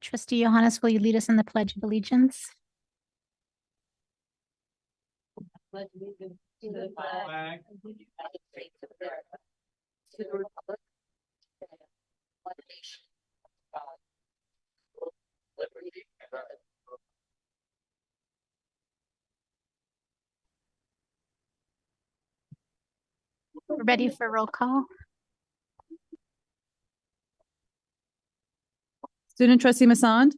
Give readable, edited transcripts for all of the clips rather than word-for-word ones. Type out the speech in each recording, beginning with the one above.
Trustee Johannes, will you lead us in the Pledge of Allegiance? Pledge allegiance to the flag of the United States of America, to the republic, one nation, God, liberty, and justice. We're ready for roll call. Student trustee Masand.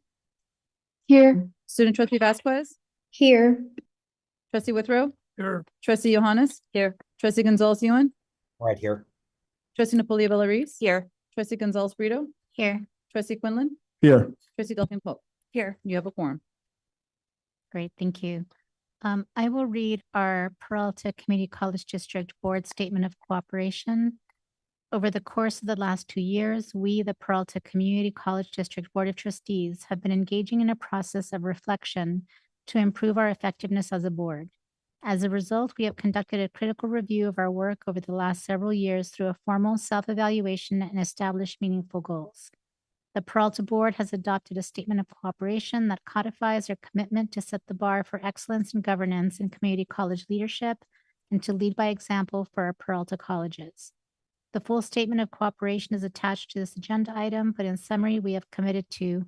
Here. Student trustee Vasquez. Here. Trustee Withrow. Here. Trustee Johannes. Here. Trustee Gonzalez Ewan. Right here. Trustee Napolia Bellaris. Here. Trustee Gonzalez Brito. Here. Trustee Quinlan. Here. Trustee Delphine Pope. Here. You have a quorum. Great, thank you. I will read our Peralta Community College District Board Statement of Cooperation. Over the course of the last 2 years, we, the Peralta Community College District Board of Trustees, have been engaging in a process of reflection to improve our effectiveness as a board. As a result, we have conducted a critical review of our work over the last several years through a formal self-evaluation and established meaningful goals. The Peralta Board has adopted a statement of cooperation that codifies our commitment to set the bar for excellence in governance and community college leadership and to lead by example for our Peralta colleges. The full statement of cooperation is attached to this agenda item, but in summary, we have committed to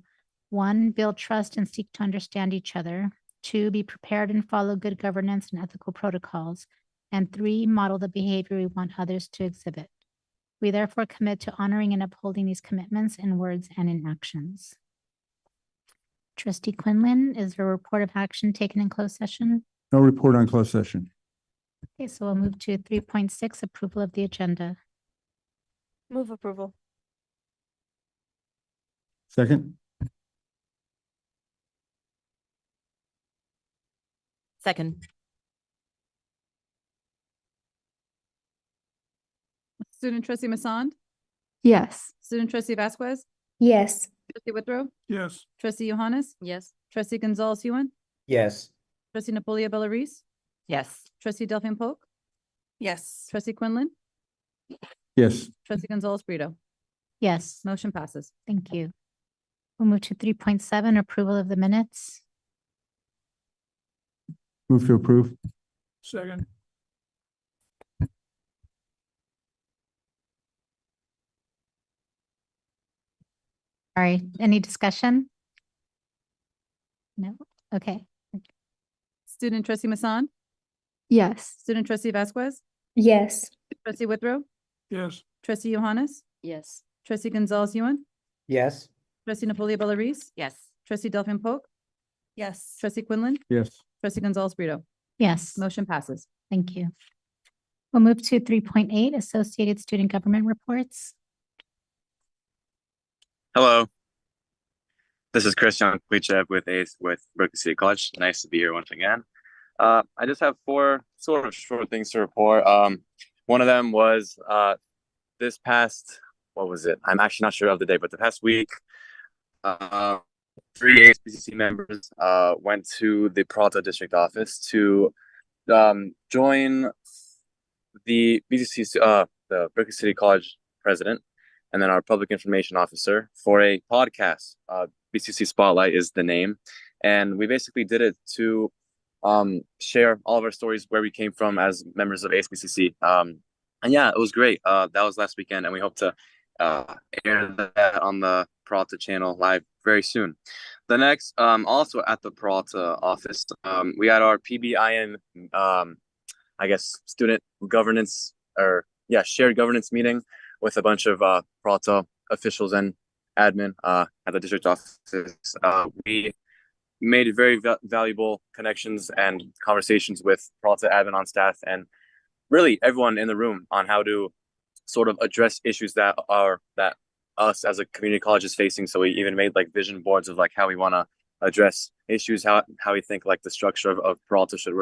1, build trust and seek to understand each other. 2, be prepared and follow good governance and ethical protocols. And 3, model the behavior we want others to exhibit. We therefore commit to honoring and upholding these commitments in words and in actions. Trustee Quinlan, is there a report of action taken in closed session? No report on closed session. Okay, so we'll move to 3.6, approval of the agenda. Move approval. Second. Second. Student trustee Masand. Yes. Student trustee Vasquez. Yes. Trustee Withrow. Yes. Trustee Johannes. Yes. Trustee Gonzalez Ewan. Yes. Trustee Napolia Bellaris. Yes. Trustee Delphine Pope. Yes. Trustee Quinlan. Yes. Trustee Gonzalez Brito. Yes, Motion passes. thank you. We'll move to 3.7, approval of the minutes. Move to approve. Second. All right, any discussion? No, okay. Student trustee Masand. Yes. Student trustee Vasquez. Yes. Trustee Withrow. Yes. Trustee Johannes. Yes. Trustee Gonzalez Ewan. Yes. Trustee Napolia Bellaris. Yes. Trustee Delphine Pope. Yes. Trustee Quinlan. Yes. Trustee Gonzalez Brito. Yes, Motion passes. thank you. We'll move to 3.8, associated student government reports. Hello, this is Christian Klichev with Berkeley City College. Nice to be here once again. I just have 4 sort of short things to report. One of them was this past, what was it? I'm actually not sure of the day, but the past week, 3 PCTV members went to the Peralta district office to join the BCC, the Berkeley City College president, and then our public information officer for a podcast. BCC Spotlight is the name. And we basically did it to share all of our stories, where we came from as members of ASBCC. And yeah, it was great. That was last weekend, and we hope to air that on the Peralta channel live very soon. The next, also at the Peralta office, we had our PBIN, I guess, student governance, or yeah, shared governance meeting with a bunch of Peralta officials and admin at the district office. We made very valuable connections and conversations with Peralta admin on staff and really everyone in the room on how to sort of address issues that us as a community college is facing. So we even made like vision boards of like how we want to address issues, how we think like the structure of Peralta should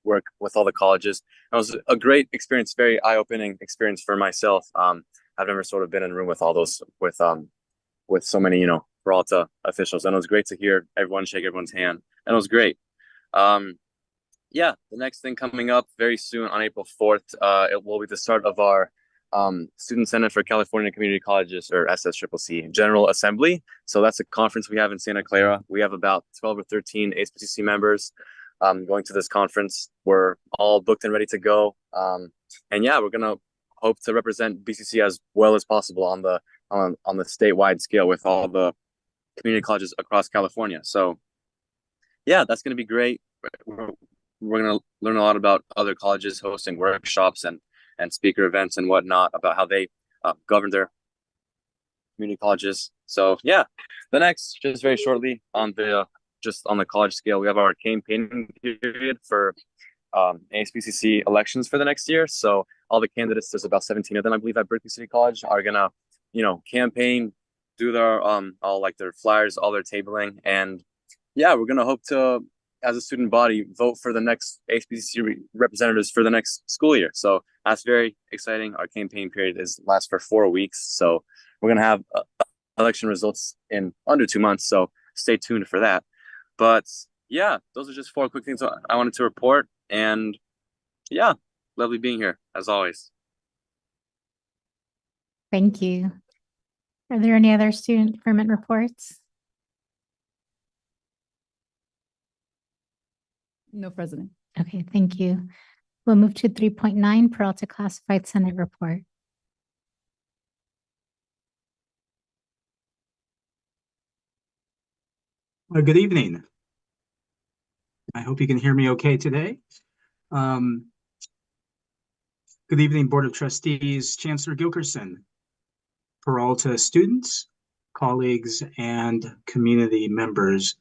work with all the colleges. It was a great experience, very eye-opening experience for myself. I've never sort of been in a room with all those with so many, Peralta officials, and it was great to hear everyone shake everyone's hand, and it was great. Yeah, the next thing coming up very soon on April 4th, it will be the start of our Student Senate for California Community Colleges, or SSCCC, General Assembly. So that's a conference we have in Santa Clara. We have about 12 or 13 HPCC members going to this conference. We're all booked and ready to go. And yeah, we're gonna hope to represent BCC as well as possible on the statewide scale with all the community colleges across California. So yeah, that's gonna be great. We're gonna learn a lot about other colleges hosting workshops and speaker events and whatnot about how they govern their community colleges. So yeah, the next, just very shortly on the college scale, we have our campaigning period for HPCC elections for the next year. So all the candidates, there's about 17 of them, I believe, at Berkeley City College, are gonna, campaign, do their all like their flyers, all their tabling, and yeah, we're gonna hope to, as a student body, vote for the next HPCC representatives for the next school year. So that's very exciting. Our campaign period lasts for 4 weeks. So we're going to have election results in under 2 months. So stay tuned for that. But yeah, those are just 4 quick things I wanted to report. And yeah, lovely being here as always. Thank you. Are there any other student department reports? No, President. Okay, thank you. We'll move to 3.9, Peralta Classified Senate Report. Good evening. I hope you can hear me okay today. Good evening, Board of Trustees, Chancellor Gilkerson, Peralta students, colleagues, and community members.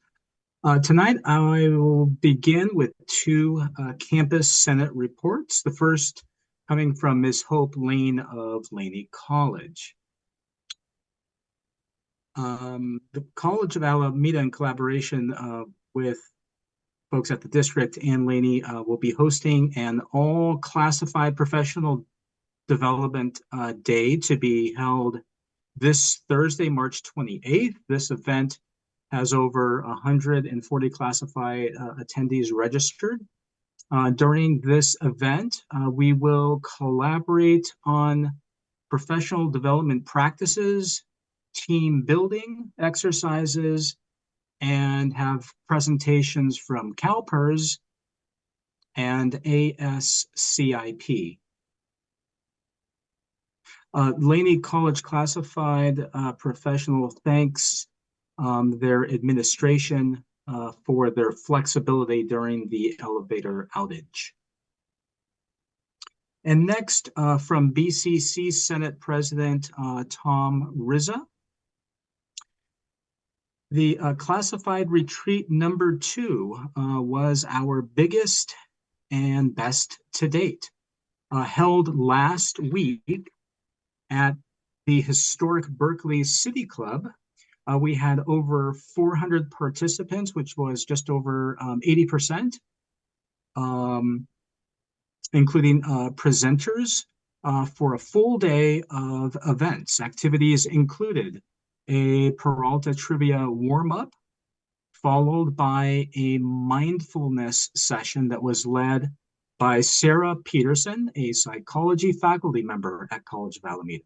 Tonight, I will begin with 2 campus Senate reports. The first coming from Ms. Hope Lane of Laney College. The College of Alameda, in collaboration with folks at the district and Laney, will be hosting an all-classified professional development day to be held this Thursday, March 28th. This event has over 140 classified attendees registered. During this event, we will collaborate on professional development practices, team building exercises, and have presentations from CalPERS and ASCIP. Laney College Classified Professional thanks their administration for their flexibility during the elevator outage. And next, from BCC Senate President Tom Rizza. The classified retreat number 2 was our biggest and best to date, held last week at the historic Berkeley City Club. We had over 400 participants, which was just over 80%, including presenters for a full day of events. Activities included a Peralta trivia warm-up, followed by a mindfulness session that was led by Sarah Peterson, a psychology faculty member at College of Alameda.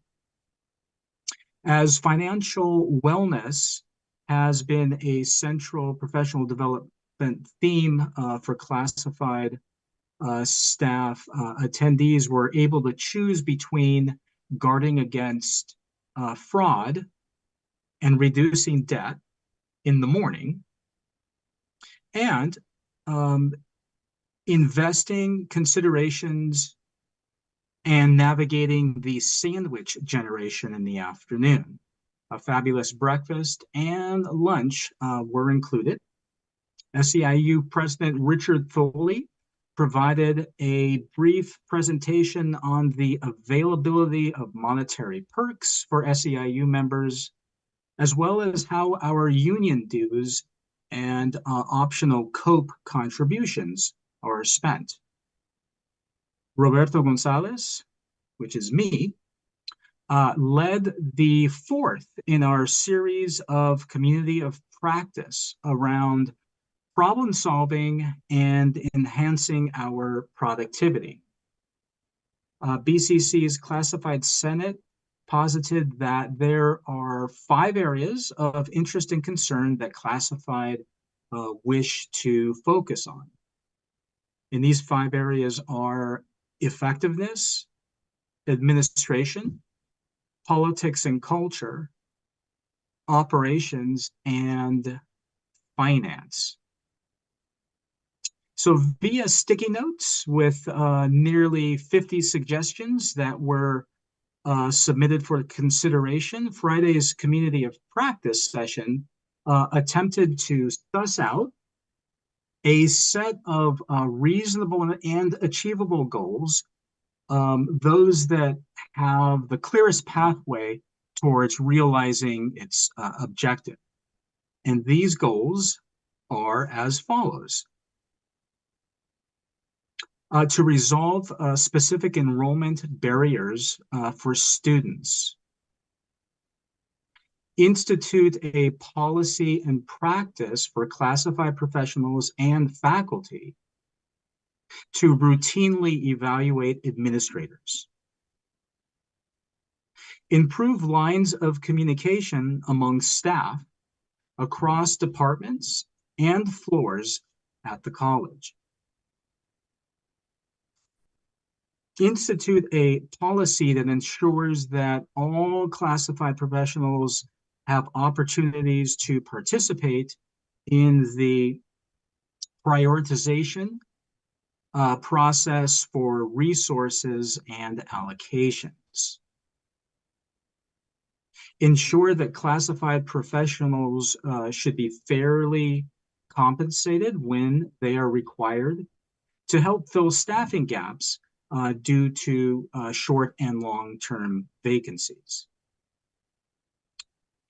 As financial wellness has been a central professional development theme for classified staff, attendees were able to choose between guarding against fraud and reducing debt in the morning, and investing considerations and navigating the sandwich generation in the afternoon. A fabulous breakfast and lunch were included. SEIU President Richard Foley provided a brief presentation on the availability of monetary perks for SEIU members, as well as how our union dues and optional COPE contributions are spent. Roberto Gonzalez, which is me, led the 4th in our series of community of practice around problem solving and enhancing our productivity. BCC's Classified Senate posited that there are 5 areas of interest and concern that classified wish to focus on. And these 5 areas are effectiveness, administration, politics and culture, operations, and finance. So via sticky notes with nearly 50 suggestions that were submitted for consideration, Friday's Community of Practice session attempted to suss out a set of reasonable and achievable goals, those that have the clearest pathway towards realizing its objective. And these goals are as follows. To resolve specific enrollment barriers for students. Institute a policy and practice for classified professionals and faculty to routinely evaluate administrators. Improve lines of communication among staff across departments and floors at the college. Institute a policy that ensures that all classified professionals have opportunities to participate in the prioritization process for resources and allocations. Ensure that classified professionals should be fairly compensated when they are required to help fill staffing gaps due to short and long-term vacancies.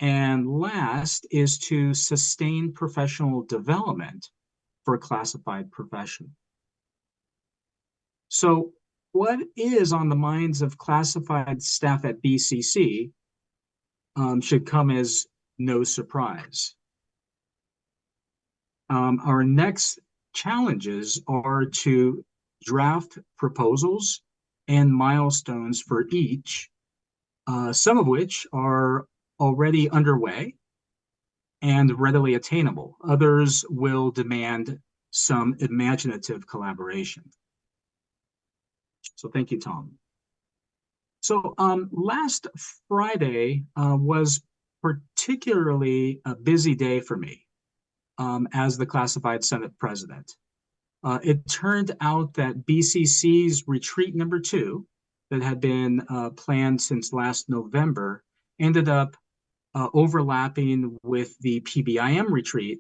And last is to sustain professional development for classified professionals. So what is on the minds of classified staff at BCC should come as no surprise. Our next challenges are to draft proposals and milestones for each, some of which are already underway and readily attainable. Others will demand some imaginative collaboration. So thank you, Tom. So last Friday was particularly a busy day for me as the Classified Senate President. It turned out that BCC's retreat number 2 that had been planned since last November ended up overlapping with the PBIM retreat,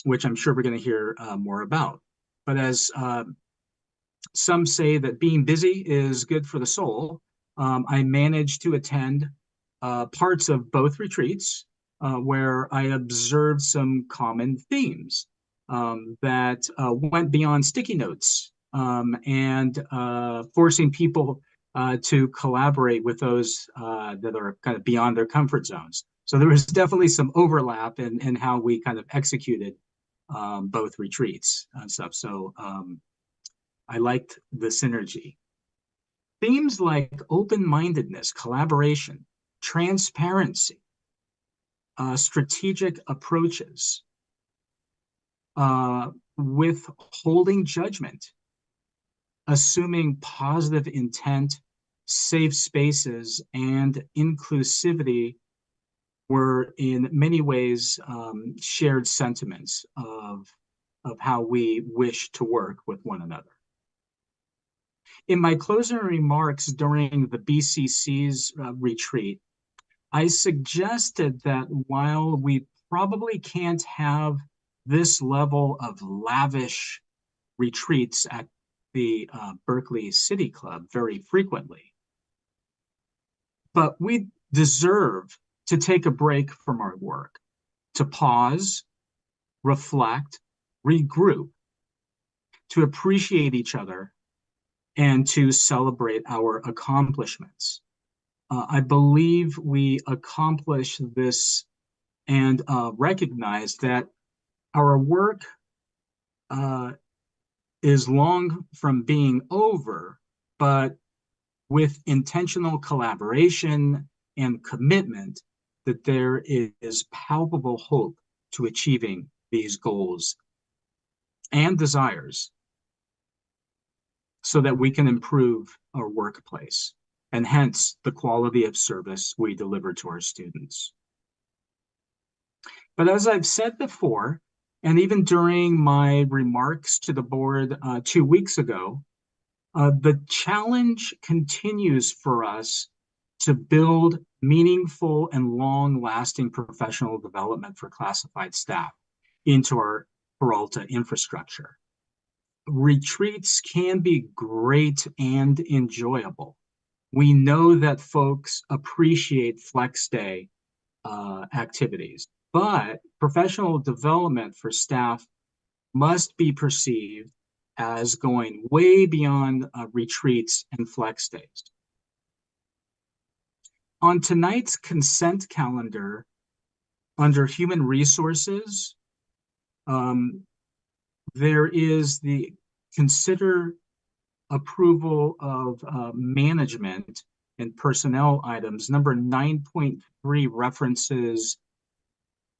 which I'm sure we're going to hear more about. But as some say that being busy is good for the soul, I managed to attend parts of both retreats where I observed some common themes that went beyond sticky notes and forcing people to collaborate with those that are kind of beyond their comfort zones. So there was definitely some overlap in how we kind of executed both retreats and stuff. So I liked the synergy. Themes like open-mindedness, collaboration, transparency, strategic approaches, withholding judgment, assuming positive intent, safe spaces, and inclusivity were in many ways shared sentiments of how we wish to work with one another. In my closing remarks during the BCC's retreat, I suggested that while we probably can't have this level of lavish retreats at the Berkeley City Club very frequently, but we deserve to take a break from our work, to pause, reflect, regroup, to appreciate each other, and to celebrate our accomplishments. I believe we accomplished this and recognize that our work is long from being over, but with intentional collaboration and commitment, that there is palpable hope to achieving these goals and desires so that we can improve our workplace and hence the quality of service we deliver to our students. But as I've said before, and even during my remarks to the board 2 weeks ago, the challenge continues for us to build meaningful and long-lasting professional development for classified staff into our Peralta infrastructure. Retreats can be great and enjoyable. We know that folks appreciate flex day activities, but professional development for staff must be perceived as going way beyond retreats and flex days. On tonight's consent calendar, under human resources, there is the consider approval of management and personnel items. Number 9.3 references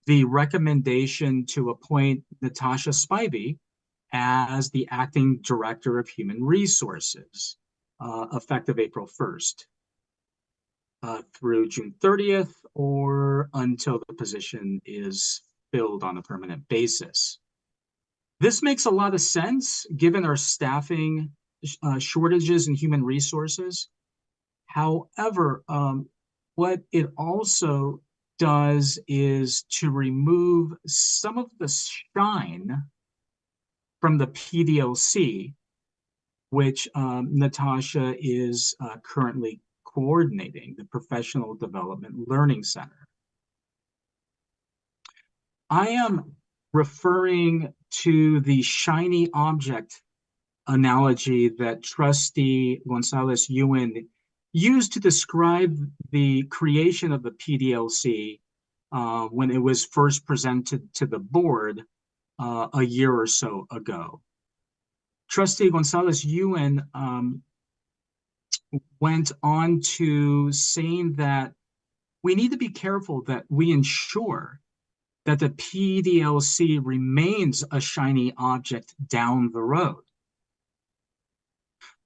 the recommendation to appoint Natasha Spivey as the acting director of human resources, effective April 1st through June 30th, or until the position is filled on a permanent basis. This makes a lot of sense given our staffing shortages in human resources. However, what it also does is to remove some of the shine from the PDLC, which Natasha is currently coordinating, the Professional Development Learning Center. I am referring to the shiny object analogy that Trustee Gonzalez-Ewan used to describe the creation of the PDLC when it was first presented to the board a year or so ago. Trustee Gonzalez-Ewan went on to saying that we need to be careful that we ensure that the PDLC remains a shiny object down the road.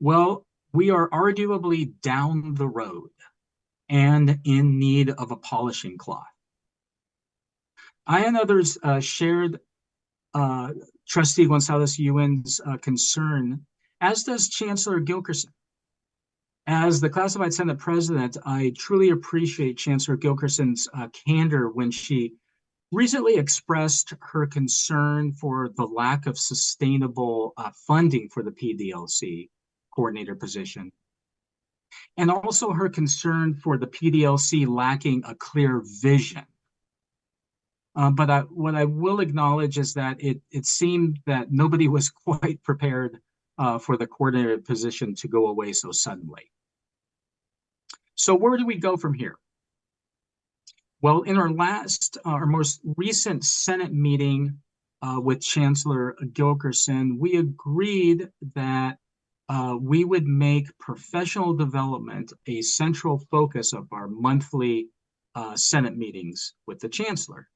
Well, we are arguably down the road and in need of a polishing cloth. I and others shared Trustee Gonzalez-Ewan's concern, as does Chancellor Gilkerson. As the Classified Senate President, I truly appreciate Chancellor Gilkerson's candor when she recently expressed her concern for the lack of sustainable funding for the PDLC coordinator position, and also her concern for the PDLC lacking a clear vision. But what I will acknowledge is that it seemed that nobody was quite prepared for the coordinator position to go away so suddenly. So where do we go from here? Well, in our most recent Senate meeting with Chancellor Gilkerson, we agreed that we would make professional development a central focus of our monthly Senate meetings with the Chancellor.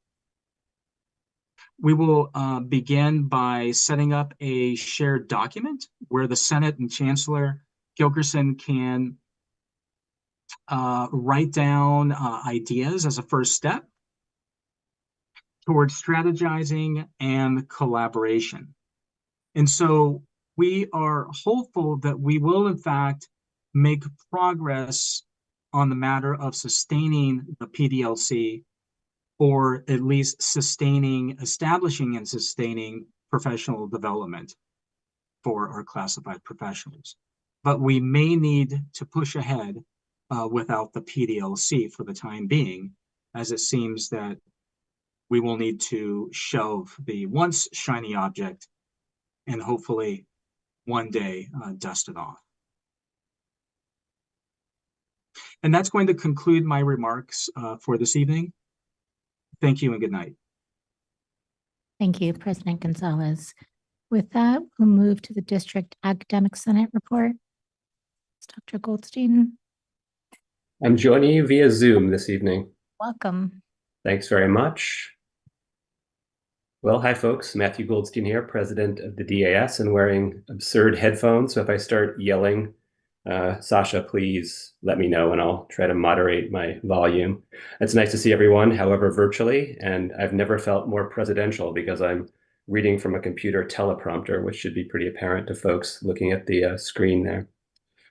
We will begin by setting up a shared document where the Senate and Chancellor Gilkerson can write down ideas as a first step towards strategizing and collaboration. And so we are hopeful that we will, in fact, make progress on the matter of sustaining the PDLC, or at least establishing and sustaining professional development for our classified professionals. But we may need to push ahead without the PDLC for the time being, as it seems that we will need to shelve the once shiny object and hopefully one day dust it off. And that's going to conclude my remarks for this evening. Thank you and good night. Thank you, President Gonzalez. With that, we'll move to the District Academic Senate report. Dr. Goldstein, I'm joining you via Zoom this evening. welcome. Thanks very much. Well, hi folks, Matthew Goldstein here, president of the DAS and wearing absurd headphones. So if I start yelling, Sasha, please let me know and I'll try to moderate my volume. It's nice to see everyone, however, virtually, and I've never felt more presidential because I'm reading from a computer teleprompter, which should be pretty apparent to folks looking at the screen there.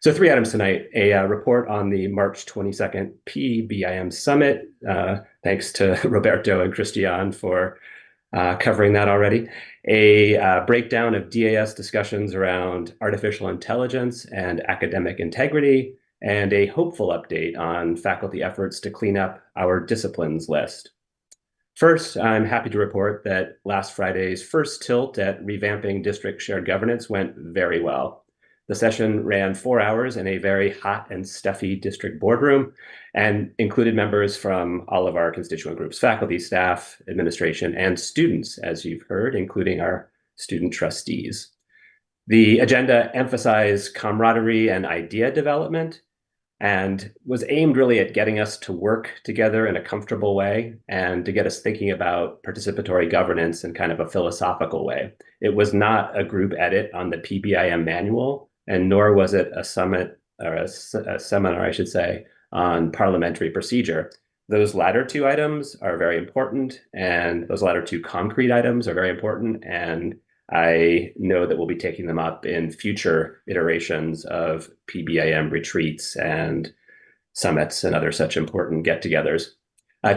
So 3 items tonight: a report on the March 22nd PBIM Summit. Thanks to Roberto and Christian for covering that already. A breakdown of DAS discussions around artificial intelligence and academic integrity, and a hopeful update on faculty efforts to clean up our disciplines list. First, I'm happy to report that last Friday's first tilt at revamping district shared governance went very well. The session ran 4 hours in a very hot and stuffy district boardroom and included members from all of our constituent groups, faculty, staff, administration, and students, as you've heard, including our student trustees. The agenda emphasized camaraderie and idea development and was aimed really at getting us to work together in a comfortable way and to get us thinking about participatory governance in kind of a philosophical way. It was not a group edit on the PBIM manual, and nor was it a summit or a seminar, I should say, on parliamentary procedure. Those latter 2 items are very important, and those latter 2 concrete items are very important, and I know that we'll be taking them up in future iterations of PBIM retreats and summits and other such important get-togethers.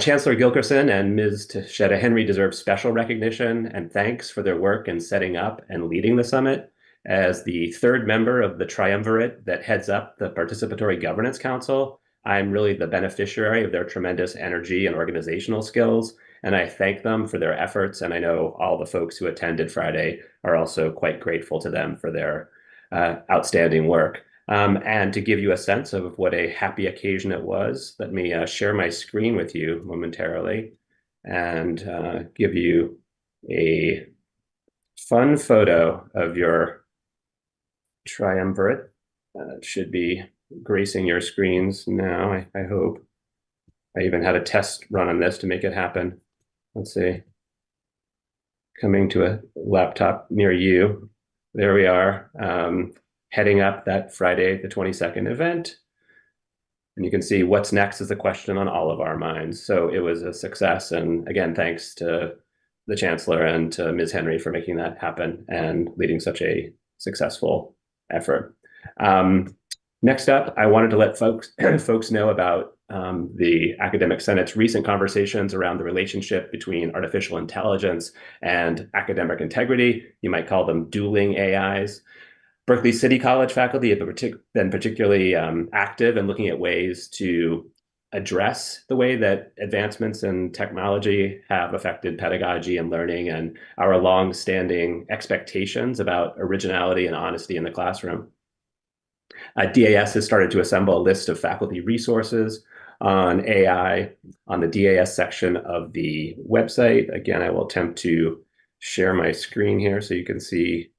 Chancellor Gilkerson and Ms. Tashetta Henry deserve special recognition and thanks for their work in setting up and leading the summit. As the 3rd member of the triumvirate that heads up the Participatory Governance Council, I'm really the beneficiary of their tremendous energy and organizational skills, and I thank them for their efforts, and I know all the folks who attended Friday are also quite grateful to them for their outstanding work. And to give you a sense of what a happy occasion it was, let me share my screen with you momentarily and give you a fun photo of your triumvirate. It should be gracing your screens now, I hope. I even had a test run on this to make it happen. Let's see. Coming to a laptop near you. There we are, heading up that Friday the 22nd event. And you can see what's next is the question on all of our minds. So it was a success. And again, thanks to the Chancellor and to Ms. Henry for making that happen and leading such a successful effort. Next up, I wanted to let folks know about the Academic Senate's recent conversations around the relationship between artificial intelligence and academic integrity. You might call them dueling AIs. Berkeley City College faculty have been particularly active in looking at ways to address the way that advancements in technology have affected pedagogy and learning and our long-standing expectations about originality and honesty in the classroom. DAS has started to assemble a list of faculty resources on AI on the DAS section of the website. Again, I will attempt to share my screen here so you can see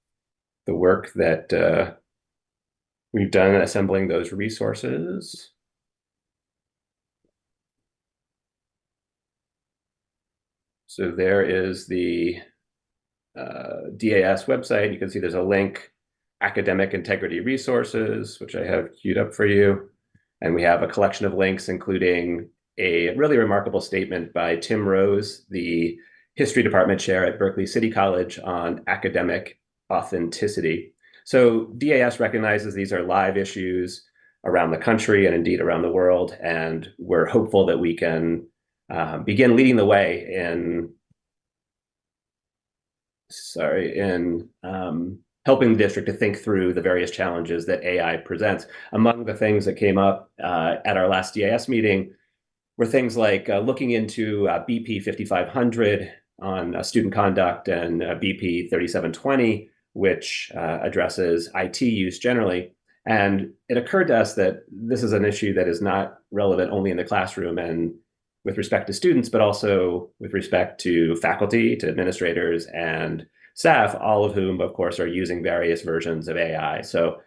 the work that we've done assembling those resources. So there is the DAS website. You can see there's a link, Academic Integrity Resources, which I have queued up for you. And we have a collection of links, including a really remarkable statement by Tim Rose, the History Department Chair at Berkeley City College, on academic authenticity. So DAS recognizes these are live issues around the country and indeed around the world. And we're hopeful that we can begin leading the way in helping the district to think through the various challenges that AI presents. Among the things that came up at our last DAS meeting were things like looking into BP 5500 on student conduct and BP 3720, which addresses IT use generally. And it occurred to us that this is an issue that is not relevant only in the classroom and with respect to students, but also with respect to faculty, to administrators, and staff, all of whom, of course, are using various versions of AI. So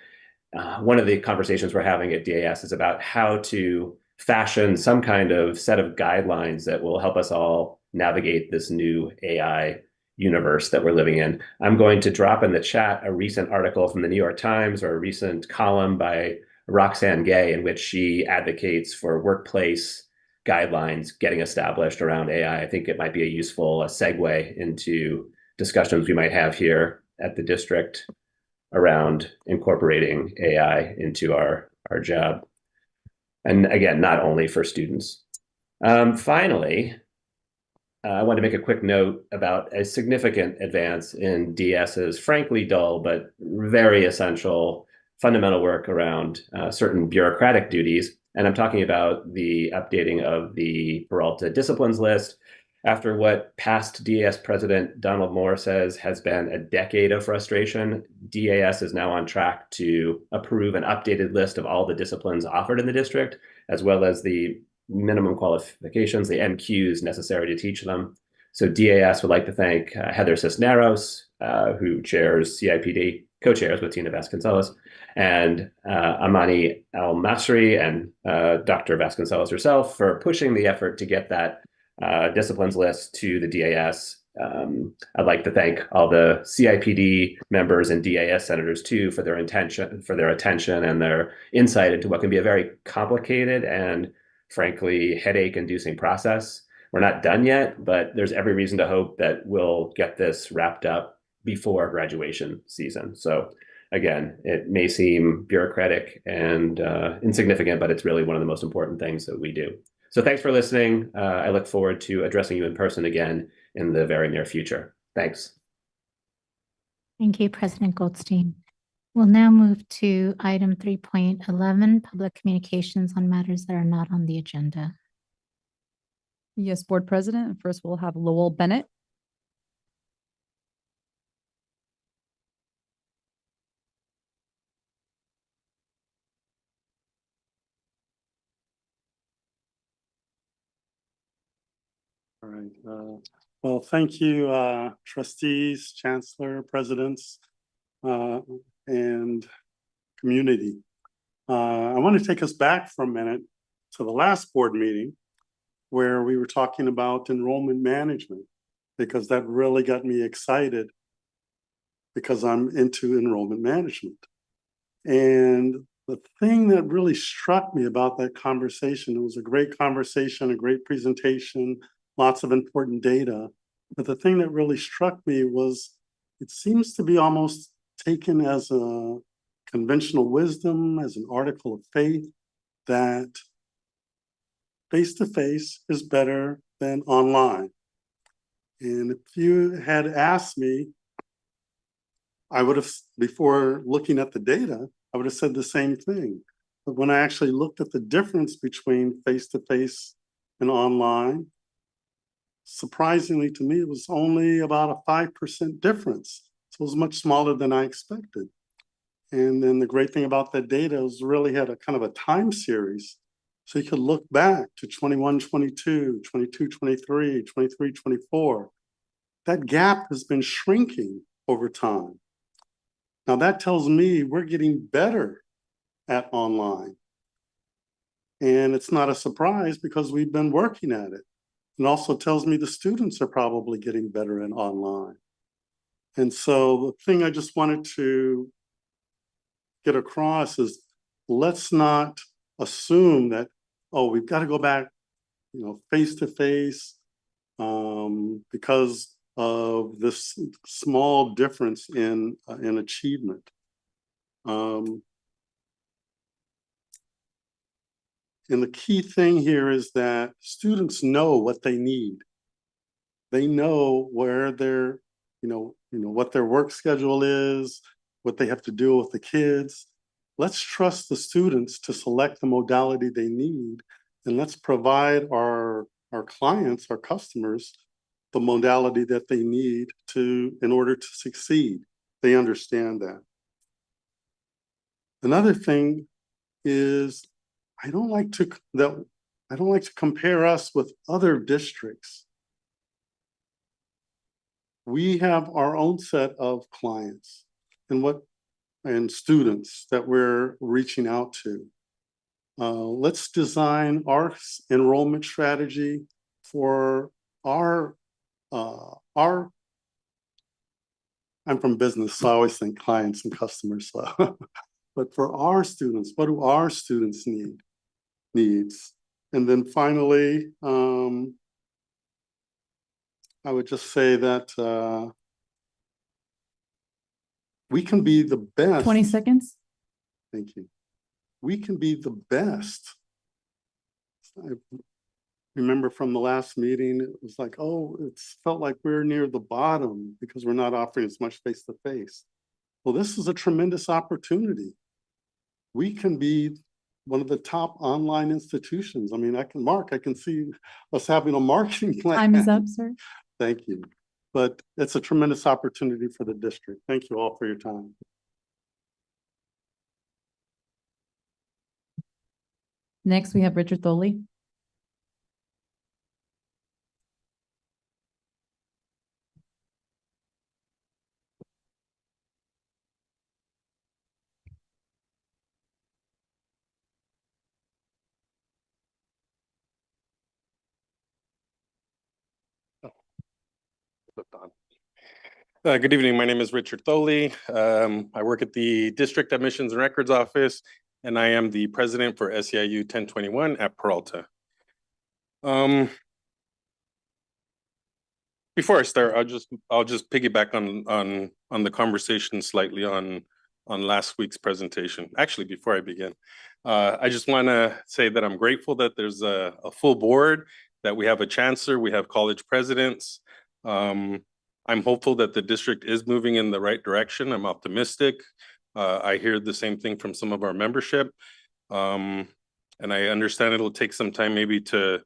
one of the conversations we're having at DAS is about how to fashion some kind of set of guidelines that will help us all navigate this new AI universe that we're living in. I'm going to drop in the chat a recent article from the New York Times or a recent column by Roxanne Gay in which she advocates for workplace guidelines getting established around AI. I think it might be a useful segue into discussions we might have here at the district around incorporating AI into our job. And again, not only for students. Finally, I want to make a quick note about a significant advance in DS's frankly dull, but very essential fundamental work around certain bureaucratic duties. And I'm talking about the updating of the Peralta disciplines list after what past DAS President Donald Moore says has been a decade of frustration. DAS is now on track to approve an updated list of all the disciplines offered in the district, as well as the minimum qualifications, the MQs necessary to teach them. So DAS would like to thank Heather Cisneros, who chairs CIPD, co-chairs with Tina Vasconcelos, and Amani Al-Masri and Dr. Vasconcelos herself for pushing the effort to get that disciplines list to the DAS. I'd like to thank all the CIPD members and DAS senators too for their attention and their insight into what can be a very complicated and frankly headache-inducing process. We're not done yet, but there's every reason to hope that we'll get this wrapped up before graduation season. So again, it may seem bureaucratic and insignificant, but it's really one of the most important things that we do. So thanks for listening. I look forward to addressing you in person again in the very near future. Thanks. Thank you, President Goldstein. We'll now move to item 3.11, public communications on matters that are not on the agenda. Yes, Board President. First, we'll have Lowell Bennett. All right. Well, thank you, trustees, chancellor, presidents, and community. I want to take us back for a minute to the last board meeting where we were talking about enrollment management, because that really got me excited because I'm into enrollment management. And the thing that really struck me about that conversation, it was a great conversation, a great presentation, lots of important data. But the thing that really struck me was it seems to be almost taken as a conventional wisdom, as an article of faith, that face-to-face is better than online. And if you had asked me, I would have, before looking at the data, I would have said the same thing. But when I actually looked at the difference between face-to-face and online, surprisingly to me, it was only about a 5% difference. So it was much smaller than I expected. And then the great thing about that data was really had a kind of a time series. So you could look back to 21, 22, 22, 23, 23, 24. That gap has been shrinking over time. Now that tells me we're getting better at online. And it's not a surprise because we've been working at it. It also tells me the students are probably getting better at online. And so the thing I just wanted to get across is let's not assume that, oh, we've got to go back, face to face because of this small difference in achievement. And the key thing here is that students know what they need. They know where their, what their work schedule is, what they have to do with the kids. Let's trust the students to select the modality they need, and let's provide our clients, our customers, the modality that they need in order to succeed. They understand that. Another thing is I don't like to compare us with other districts. We have our own set of clients, and what and students that we're reaching out to. Let's design our enrollment strategy for our I'm from business, so I always think clients and customers. So. But for our students, what do our students needs? And then finally, I would just say that we can be the best. 20 seconds. Thank you. We can be the best. I remember from the last meeting, it was like, oh, it felt like we're near the bottom because we're not offering as much face-to-face. Well, this is a tremendous opportunity. We can be one of the top online institutions. I mean, I can see us having a marketing plan. Time is up, sir. Thank you. But it's a tremendous opportunity for the district. Thank you all for your time. Next, we have Richard Tholey. Good evening. My name is Richard Tholey. I work at the District Admissions and Records Office, and I am the president for SEIU 1021 at Peralta. Before I start, I'll just piggyback on the conversation slightly on last week's presentation. Actually, before I begin, I just want to say that I'm grateful that there's a full board, that we have a chancellor, we have college presidents. I'm hopeful that the district is moving in the right direction. I'm optimistic. I hear the same thing from some of our membership. And I understand it'll take some time maybe to,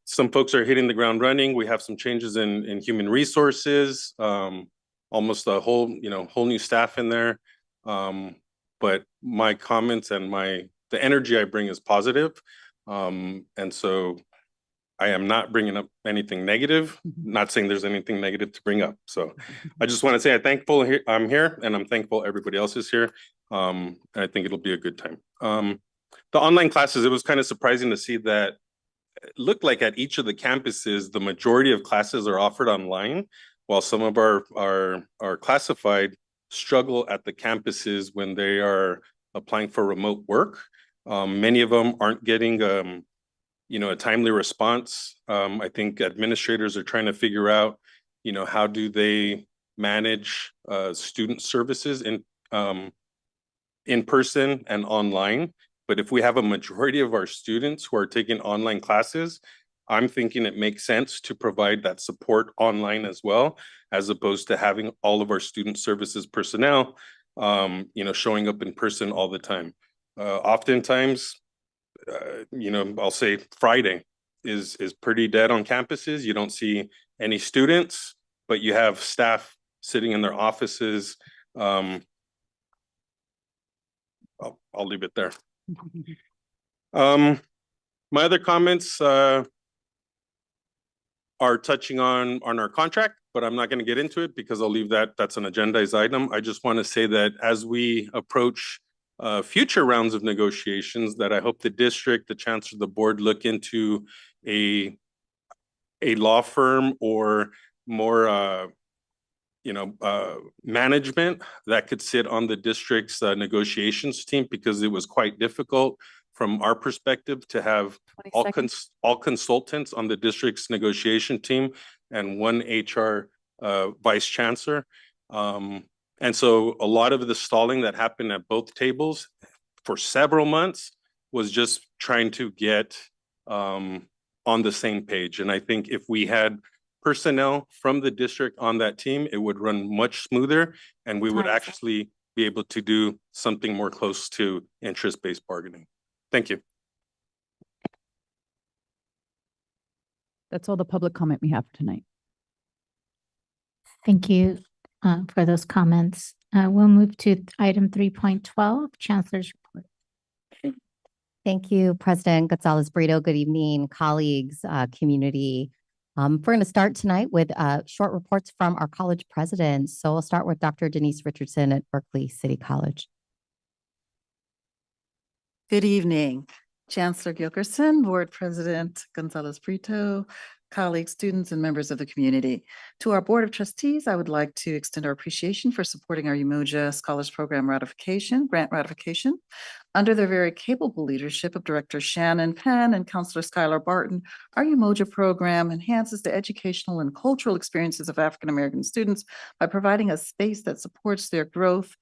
some folks are hitting the ground running. We have some changes in human resources, almost a whole new staff in there. But my comments and the energy I bring is positive. And so I am not bringing up anything negative, not saying there's anything negative to bring up. So I just want to say I'm here, and I'm thankful everybody else is here. And I think it'll be a good time. The online classes, it was kind of surprising to see that it looked like at each of the campuses, the majority of classes are offered online, while some of our classified struggle at the campuses when they are applying for remote work. Many of them aren't getting a timely response. I think administrators are trying to figure out, how do they manage student services in person and online. But if we have a majority of our students who are taking online classes, I'm thinking it makes sense to provide that support online as well, as opposed to having all of our student services personnel, showing up in person all the time. Oftentimes, I'll say Friday is pretty dead on campuses. You don't see any students, but you have staff sitting in their offices. I'll leave it there. My other comments are touching on our contract, but I'm not going to get into it because I'll leave that's an agendized item. I just want to say that as we approach future rounds of negotiations, that I hope the district, the chancellor, the board look into a law firm or more management that could sit on the district's negotiations team, because it was quite difficult from our perspective to have all consultants on the district's negotiation team and one HR vice chancellor. And so a lot of the stalling that happened at both tables for several months was just trying to get on the same page. And I think if we had personnel from the district on that team, it would run much smoother, and we would actually be able to do something more close to interest-based bargaining. Thank you. That's all the public comment we have for tonight. Thank you for those comments. We'll move to item 3.12, Chancellor's Report. Thank you, President Gonzalez Brito. Good evening, colleagues, community. We're going to start tonight with short reports from our college presidents. So we'll start with Dr. Denise Richardson at Berkeley City College. Good evening, Chancellor Gilkerson, Board President Gonzalez Brito, colleagues, students, and members of the community. To our Board of Trustees, I would like to extend our appreciation for supporting our Umoja Scholars Program grant ratification. Under the very capable leadership of Director Shannon Penn and Counselor Skylar Barton, our Umoja program enhances the educational and cultural experiences of African American students by providing a space that supports their growth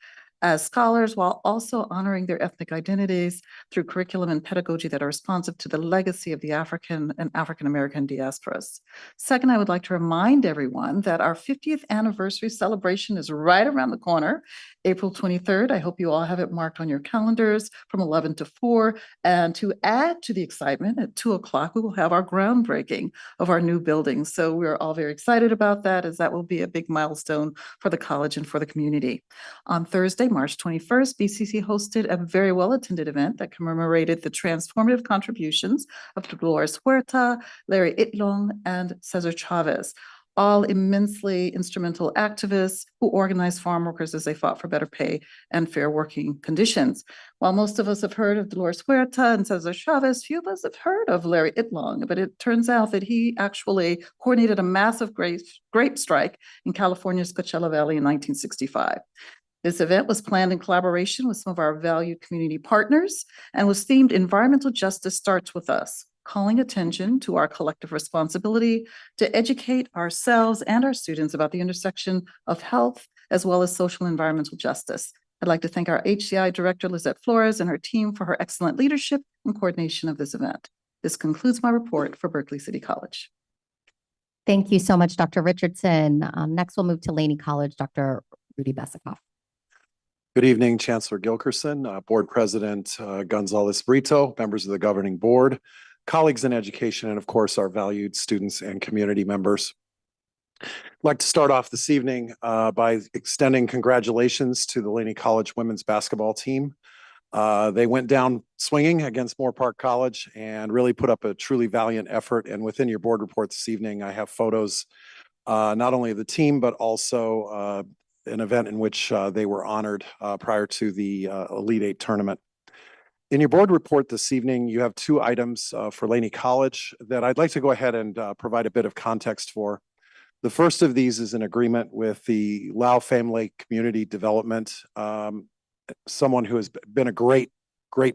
as scholars while also honoring their ethnic identities through curriculum and pedagogy that are responsive to the legacy of the African and African American diasporas. Second, I would like to remind everyone that our 50th anniversary celebration is right around the corner, April 23rd. I hope you all have it marked on your calendars from 11 to 4. And to add to the excitement, at 2 o'clock, we will have our groundbreaking of our new building. So we're all very excited about that, as that will be a big milestone for the college and for the community. On Thursday, March 21st, BCC hosted a very well-attended event that commemorated the transformative contributions of Dolores Huerta, Larry Itlong, and Cesar Chavez, all immensely instrumental activists who organized farm workers as they fought for better pay and fair working conditions. While most of us have heard of Dolores Huerta and Cesar Chavez, few of us have heard of Larry Itlong, but it turns out that he actually coordinated a massive grape strike in California's Coachella Valley in 1965. This event was planned in collaboration with some of our valued community partners and was themed Environmental Justice Starts With Us, calling attention to our collective responsibility to educate ourselves and our students about the intersection of health as well as social and environmental justice. I'd like to thank our HCI Director, Lizette Flores, and her team for her excellent leadership and coordination of this event. This concludes my report for Berkeley City College. Thank you so much, Dr. Richardson. Next, we'll move to Laney College, Dr. Rudy Besakoff. Good evening, Chancellor Gilkerson, Board President Gonzalez Brito, members of the governing board, colleagues in education, and of course, our valued students and community members. I'd like to start off this evening by extending congratulations to the Laney College women's basketball team. They went down swinging against Moore Park College and really put up a truly valiant effort. And within your board report this evening, I have photos not only of the team, but also an event in which they were honored prior to the Elite Eight tournament. In your board report this evening, you have 2 items for Laney College that I'd like to go ahead and provide a bit of context for. The first of these is an agreement with the Lau Family Community Development, someone who has been a great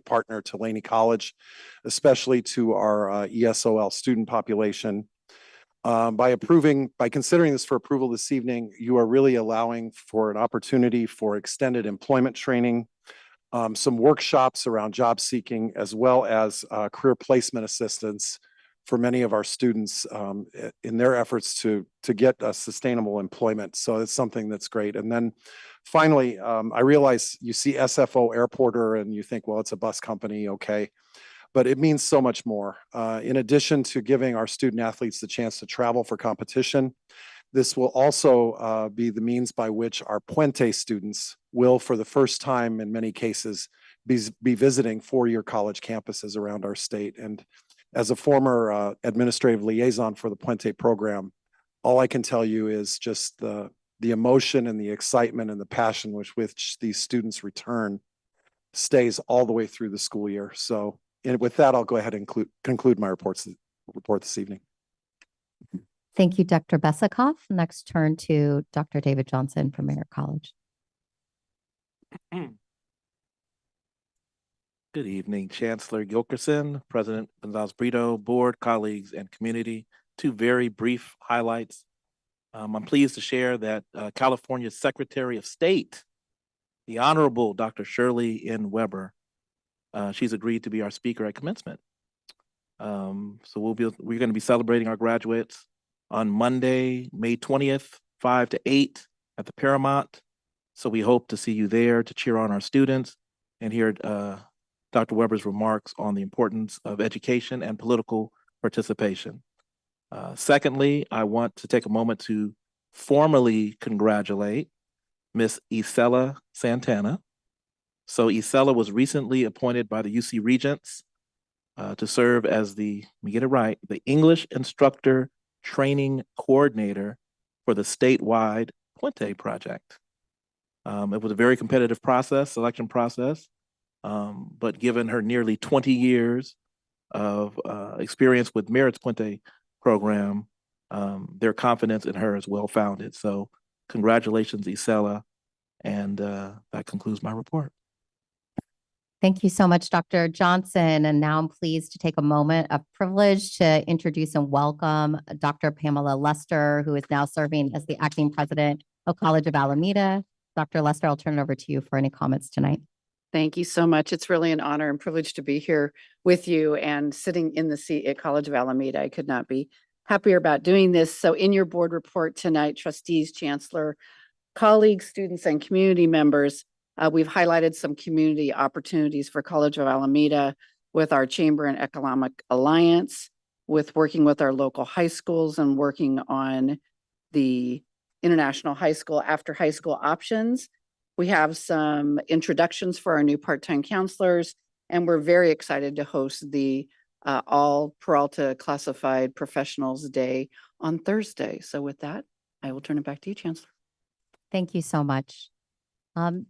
partner to Laney College, especially to our ESOL student population. By considering this for approval this evening, you are really allowing for an opportunity for extended employment training, some workshops around job seeking, as well as career placement assistance for many of our students in their efforts to get sustainable employment. So it's something that's great. And then finally, I realize you see SFO Airporter and you think, well, it's a bus company, okay. But it means so much more. In addition to giving our student athletes the chance to travel for competition, this will also be the means by which our Puente students will, for the first time in many cases, be visiting 4-year college campuses around our state. And as a former administrative liaison for the Puente program, all I can tell you is just the emotion and the excitement and the passion with which these students return stays all the way through the school year. So with that, I'll go ahead and conclude my report this evening. Thank you, Dr. Besakoff. Next, turn to Dr. David Johnson from Merritt College. Good evening, Chancellor Gilkerson, President Gonzalez Brito, board, colleagues, and community. 2 very brief highlights. I'm pleased to share that California's Secretary of State, the Honorable Dr. Shirley N. Weber, she's agreed to be our speaker at commencement. So we're going to be celebrating our graduates on Monday, May 20th, 5 to 8 at the Paramount. So we hope to see you there to cheer on our students and hear Dr. Weber's remarks on the importance of education and political participation. Secondly, I want to take a moment to formally congratulate Miss Isela Santana. So Isela was recently appointed by the UC Regents to serve as the, let me get it right, the English Instructor training coordinator for the statewide Puente project. It was a very competitive selection process, but given her nearly 20 years of experience with Merritt's Puente program, their confidence in her is well-founded. So congratulations, Isela, and that concludes my report. Thank you so much, Dr. Johnson. And now I'm pleased to take a moment of privilege to introduce and welcome Dr. Pamela Lester, who is now serving as the acting president of College of Alameda. Dr. Lester, I'll turn it over to you for any comments tonight. Thank you so much. It's really an honor and privilege to be here with you and sitting in the seat at College of Alameda. I could not be happier about doing this. So in your board report tonight, trustees, chancellor, colleagues, students, and community members, we've highlighted some community opportunities for College of Alameda with our Chamber and Economic Alliance, with working with our local high schools and working on the international high school after high school options. We have some introductions for our new part-time counselors, and we're very excited to host the All Peralta Classified Professionals Day on Thursday. So with that, I will turn it back to you, Chancellor. Thank you so much.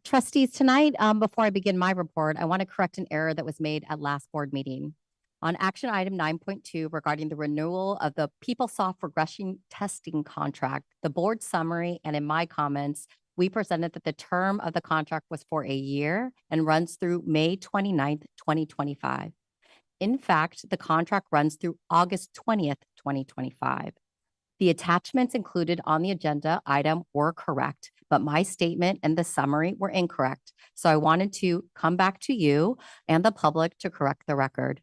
Trustees, tonight, before I begin my report, I want to correct an error that was made at last board meeting. On action item 9.2 regarding the renewal of the PeopleSoft regression testing contract, the board summary and in my comments, we presented that the term of the contract was for a year and runs through May 29th, 2025. In fact, the contract runs through August 20th, 2025. The attachments included on the agenda item were correct, but my statement and the summary were incorrect. So I wanted to come back to you and the public to correct the record.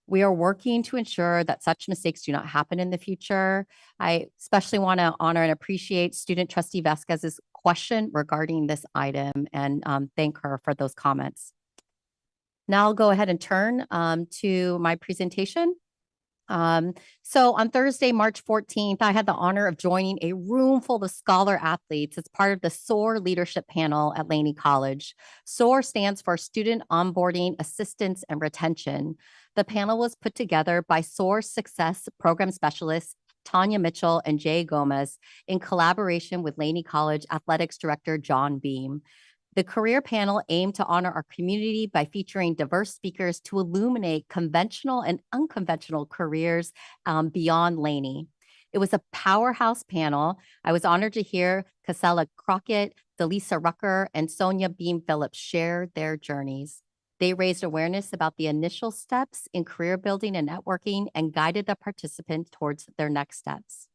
We are working to ensure that such mistakes do not happen in the future. I especially want to honor and appreciate student trustee Vasquez's question regarding this item and thank her for those comments. Now I'll go ahead and turn to my presentation. So on Thursday, March 14th, I had the honor of joining a room full of scholar athletes as part of the SOAR leadership panel at Laney College. SOAR stands for Student Onboarding Assistance and Retention. The panel was put together by SOAR Success Program Specialists Tanya Mitchell and Jay Gomez in collaboration with Laney College Athletics Director John Beam. The career panel aimed to honor our community by featuring diverse speakers to illuminate conventional and unconventional careers beyond Laney. It was a powerhouse panel. I was honored to hear Casella Crockett, Delisa Rucker, and Sonia Beam Phillips share their journeys. They raised awareness about the initial steps in career building and networking and guided the participants towards their next steps.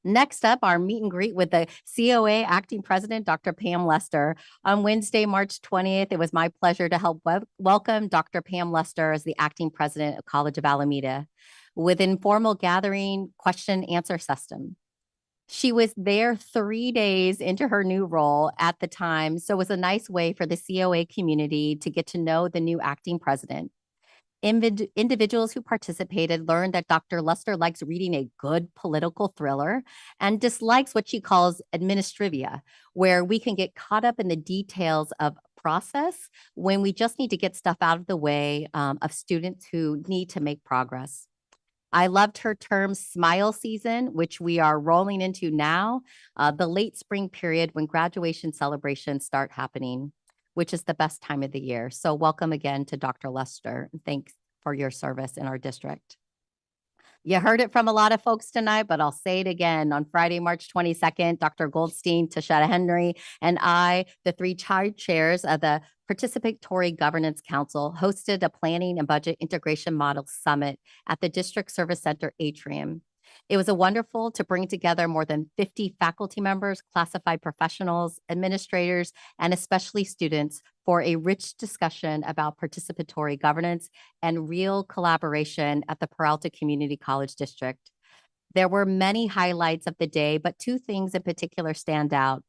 Next up, our meet and greet with the COA Acting President, Dr. Pam Lester. On Wednesday, March 20th, it was my pleasure to help welcome Dr. Pam Lester as the Acting President of College of Alameda with informal gathering question-answer system. She was there 3 days into her new role at the time, so it was a nice way for the COA community to get to know the new acting president. Individuals who participated learned that Dr. Lester likes reading a good political thriller and dislikes what she calls administrivia, where we can get caught up in the details of process when we just need to get stuff out of the way of students who need to make progress. I loved her term smile season, which we are rolling into now, the late spring period when graduation celebrations start happening, which is the best time of the year. So welcome again to Dr. Lester. Thanks for your service in our district. You heard it from a lot of folks tonight, but I'll say it again. On Friday, March 22nd, Dr. Goldstein, Tashetta Henry, and I, the three chairs of the Participatory Governance Council, hosted a Planning and Budget Integration Model Summit at the District Service Center Atrium. It was wonderful to bring together more than 50 faculty members, classified professionals, administrators, and especially students for a rich discussion about participatory governance and real collaboration at the Peralta Community College District. There were many highlights of the day, but two things in particular stand out.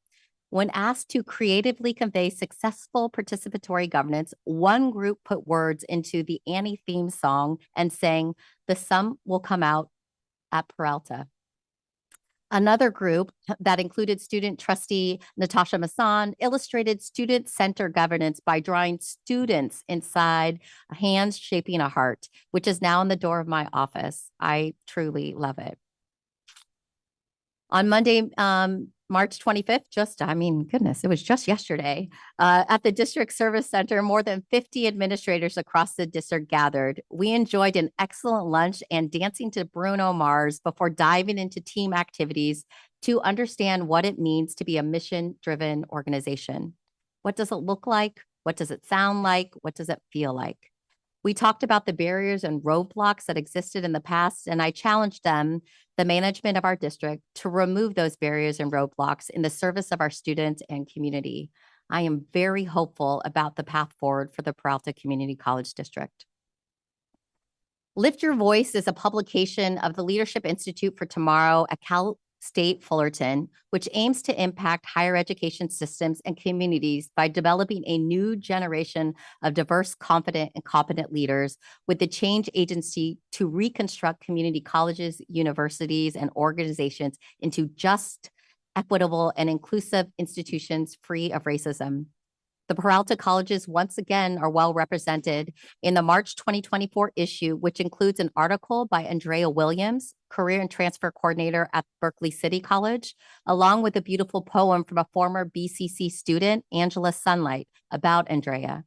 When asked to creatively convey successful participatory governance, one group put words into the Annie theme song and sang, "The sun will come out at Peralta." Another group that included student trustee Natasha Masson illustrated student-centered governance by drawing students inside hands shaping a heart, which is now in the door of my office. I truly love it. On Monday, March 25th, goodness, it was just yesterday, at the District Service Center, more than 50 administrators across the district gathered. We enjoyed an excellent lunch and dancing to Bruno Mars before diving into team activities to understand what it means to be a mission-driven organization. What does it look like? What does it sound like? What does it feel like? We talked about the barriers and roadblocks that existed in the past, and I challenged them, the management of our district, to remove those barriers and roadblocks in the service of our students and community. I am very hopeful about the path forward for the Peralta Community College District. Lift Your Voice is a publication of the Leadership Institute for Tomorrow at Cal State Fullerton, which aims to impact higher education systems and communities by developing a new generation of diverse, confident, and competent leaders with the change agency to reconstruct community colleges, universities, and organizations into just, equitable, and inclusive institutions free of racism. The Peralta Colleges once again are well represented in the March 2024 issue, which includes an article by Andrea Williams, Career and Transfer Coordinator at Berkeley City College, along with a beautiful poem from a former BCC student, Angela Sunlight, about Andrea,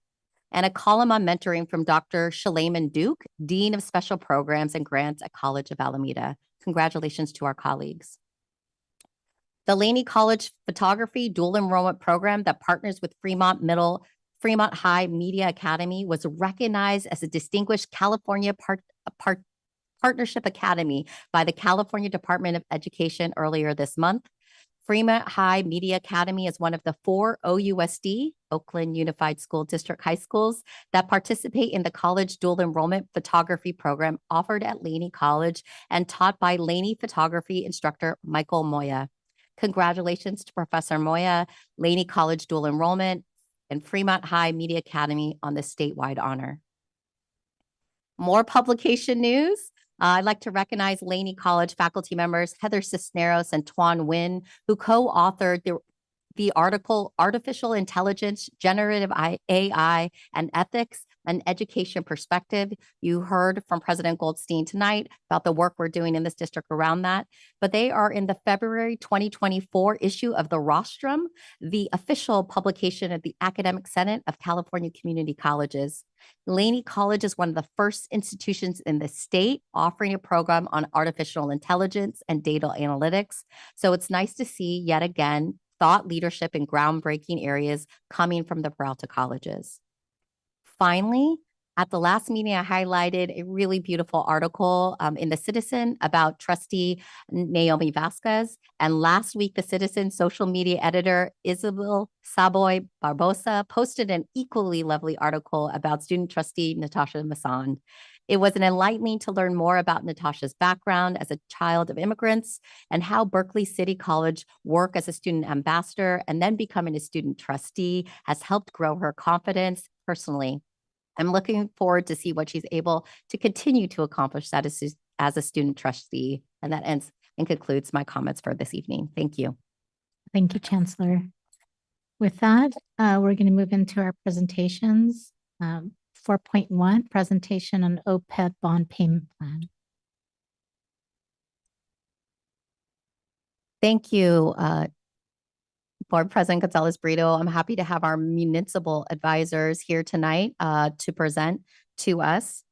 and a column on mentoring from Dr. Shalaiman Duke, Dean of Special Programs and Grants at College of Alameda. Congratulations to our colleagues. The Laney College Photography Dual Enrollment Program that partners with Fremont High Media Academy was recognized as a distinguished California Partnership Academy by the California Department of Education earlier this month. Fremont High Media Academy is one of the 4 OUSD, Oakland Unified School District high schools, that participate in the college dual enrollment photography program offered at Laney College and taught by Laney photography instructor Michael Moya. Congratulations to Professor Moya, Laney College Dual Enrollment, and Fremont High Media Academy on this statewide honor. More publication news. I'd like to recognize Laney College faculty members Heather Cisneros and Tuan Nguyen, who co-authored the article, Artificial Intelligence, Generative AI, and Ethics, an Education Perspective. You heard from President Goldstein tonight about the work we're doing in this district around that, but they are in the February 2024 issue of the Rostrum, the official publication of the Academic Senate of California Community Colleges. Laney College is one of the first institutions in the state offering a program on artificial intelligence and data analytics. So it's nice to see yet again thought leadership in groundbreaking areas coming from the Peralta colleges. Finally, at the last meeting, I highlighted a really beautiful article in The Citizen about trustee Naomi Vasquez. And last week, The Citizen social media editor Isabel Saboy Barbosa posted an equally lovely article about student trustee Natasha Masson. It was an enlightening to learn more about Natasha's background as a child of immigrants and how Berkeley City College work as a student ambassador and then becoming a student trustee has helped grow her confidence personally. I'm looking forward to see what she's able to continue to accomplish that as a student trustee. And that ends and concludes my comments for this evening. Thank you. Thank you, Chancellor. With that, we're going to move into our presentations. 4.1, presentation on OPEB bond payment plan. Thank you, Board President Gonzalez-Brito. I'm happy to have our municipal advisors here tonight to present to us.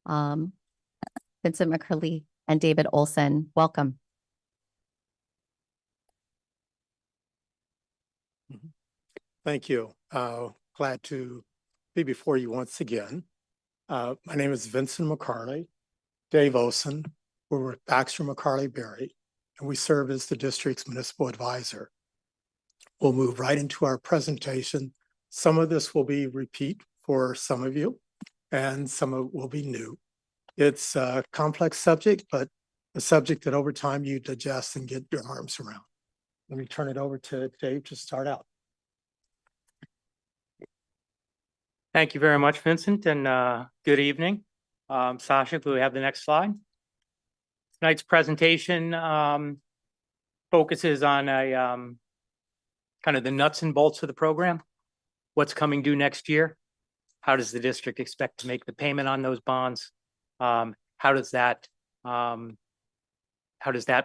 Vincent McCurley and David Olson, welcome. Thank you. Glad to be before you once again. My name is Vincent McCarley, Dave Olson. We're with Baxter McCarley Berry, and we serve as the district's municipal advisor. We'll move right into our presentation. Some of this will be repeat for some of you, and some of it will be new. It's a complex subject, but a subject that over time you digest and get your arms around. Let me turn it over to Dave to start out. Thank you very much, Vincent, and good evening. Sasha, could we have the next slide? Tonight's presentation focuses on a kind of the nuts and bolts of the program. What's coming due next year? How does the district expect to make the payment on those bonds? How does that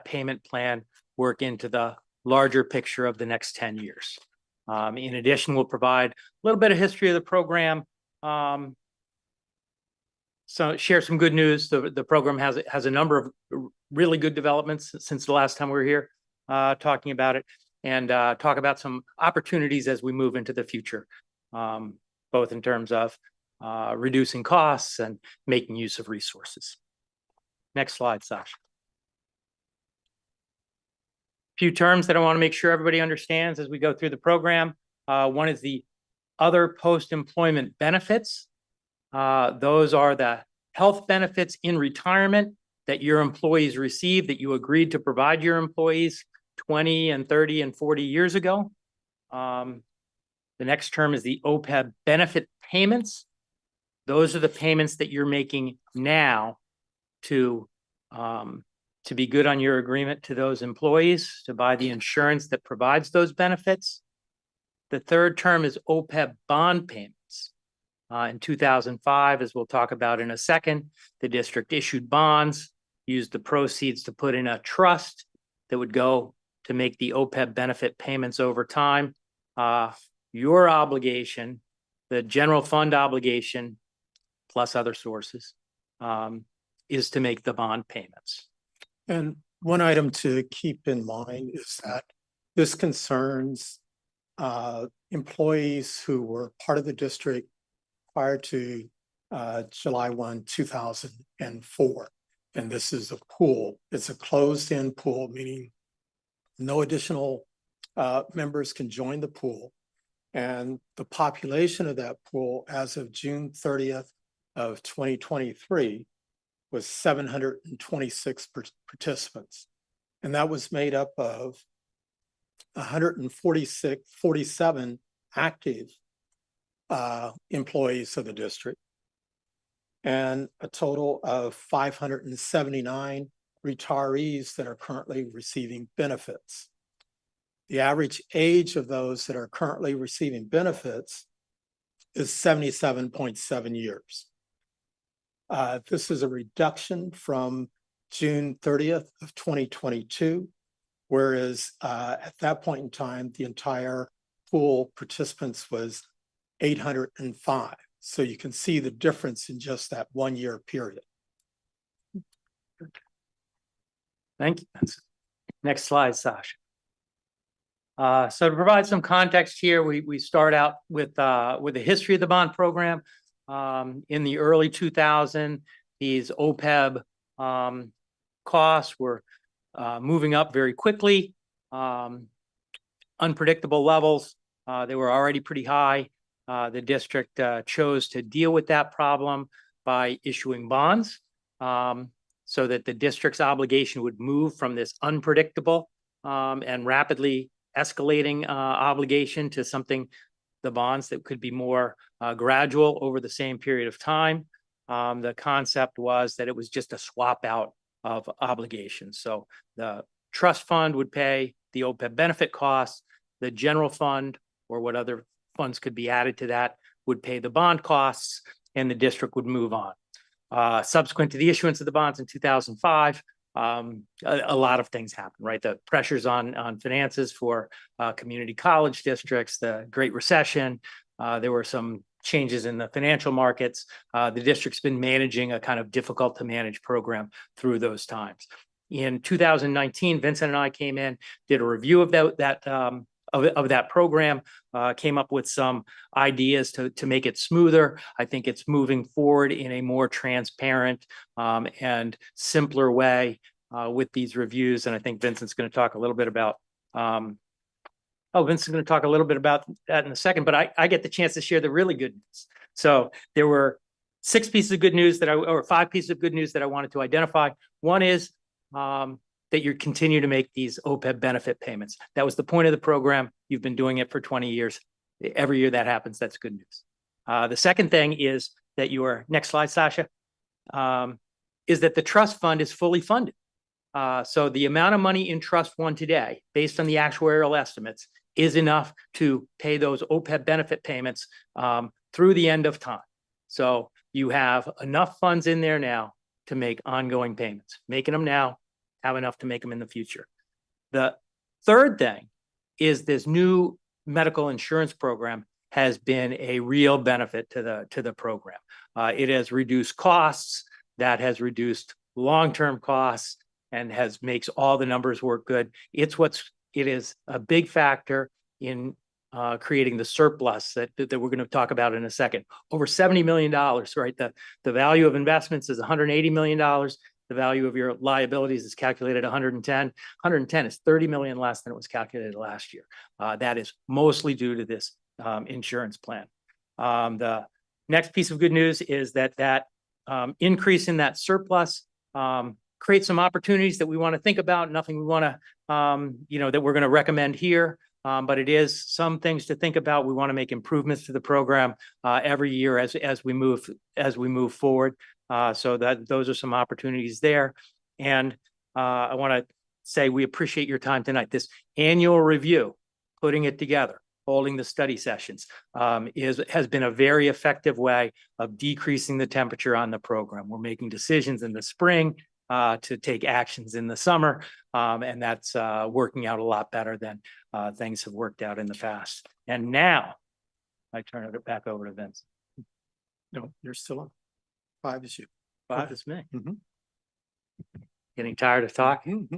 payment plan work into the larger picture of the next 10 years. In addition, we'll provide a little bit of history of the program. So share some good news. The program has a number of really good developments since the last time we were here talking about it, and talk about some opportunities as we move into the future, both in terms of reducing costs and making use of resources. Next slide, Sasha. Few terms that I want to make sure everybody understands as we go through the program. One is the other post-employment benefits. Those are the health benefits in retirement that your employees receive, that you agreed to provide your employees 20 and 30 and 40 years ago. The next term is the OPEB benefit payments. Those are the payments that you're making now to be good on your agreement to those employees to buy the insurance that provides those benefits. The third term is OPEB bond payments. In 2005, as we'll talk about in a second, the district issued bonds, used the proceeds to put in a trust that would go to make the OPEB benefit payments over time. Your obligation, the general fund obligation, plus other sources, is to make the bond payments. And one item to keep in mind is that this concerns employees who were part of the district prior to July 1, 2004. And this is a pool. It's a closed-in pool, meaning no additional members can join the pool. And the population of that pool as of June 30th of 2023 was 726 participants. And that was made up of 147 active employees of the district and a total of 579 retirees that are currently receiving benefits. The average age of those that are currently receiving benefits is 77.7 years. This is a reduction from June 30th of 2022, whereas at that point in time, the entire pool participants was 805. So you can see the difference in just that 1 year period. Thank you. Next slide, Sasha. So to provide some context here, we start out with the history of the bond program. In the early 2000s, these OPEB costs were moving up very quickly, unpredictable levels. They were already pretty high. The district chose to deal with that problem by issuing bonds so that the district's obligation would move from this unpredictable and rapidly escalating obligation to something, the bonds that could be more gradual over the same period of time. The concept was that it was just a swap out of obligations. So the trust fund would pay the OPEB benefit costs, the general fund or what other funds could be added to that would pay the bond costs, and the district would move on. Subsequent to the issuance of the bonds in 2005, a lot of things happened, right? The pressures on finances for community college districts, the Great Recession, there were some changes in the financial markets. The district's been managing a kind of difficult to manage program through those times. In 2019, Vincent and I came in, did a review of that program, came up with some ideas to make it smoother. I think it's moving forward in a more transparent and simpler way with these reviews. And I think Vincent's going to talk a little bit about, Vincent's going to talk a little bit about that in a second, but I get the chance to share the really good news. So there were 5 pieces of good news that I wanted to identify. One is that you continue to make these OPEB benefit payments. That was the point of the program. You've been doing it for 20 years. Every year that happens, that's good news. The second thing is that next slide, Sasha, is that the trust fund is fully funded. So the amount of money in Trust Fund today, based on the actuarial estimates, is enough to pay those OPEB benefit payments through the end of time. So you have enough funds in there now to make ongoing payments. Making them now, have enough to make them in the future. The third thing is this new medical insurance program has been a real benefit to the program. It has reduced costs, that has reduced long-term costs, and makes all the numbers work good. It is a big factor in creating the surplus that we're going to talk about in a second. Over $70 million, right? The value of investments is $180 million. The value of your liabilities is calculated 110. 110 is 30 million less than it was calculated last year. That is mostly due to this insurance plan. The next piece of good news is that increase in that surplus create some opportunities that we want to think about. Nothing we want to, that we're going to recommend here, but it is some things to think about. We want to make improvements to the program every year as we move forward. So that those are some opportunities there. And I want to say we appreciate your time tonight. This annual review, putting it together, holding the study sessions has been a very effective way of decreasing the temperature on the program. We're making decisions in the spring to take actions in the summer, and that's working out a lot better than things have worked out in the past. And now I turn it back over to Vince. No, you're still on. 5 is you. 5 is me. Mhm. Getting tired of talking,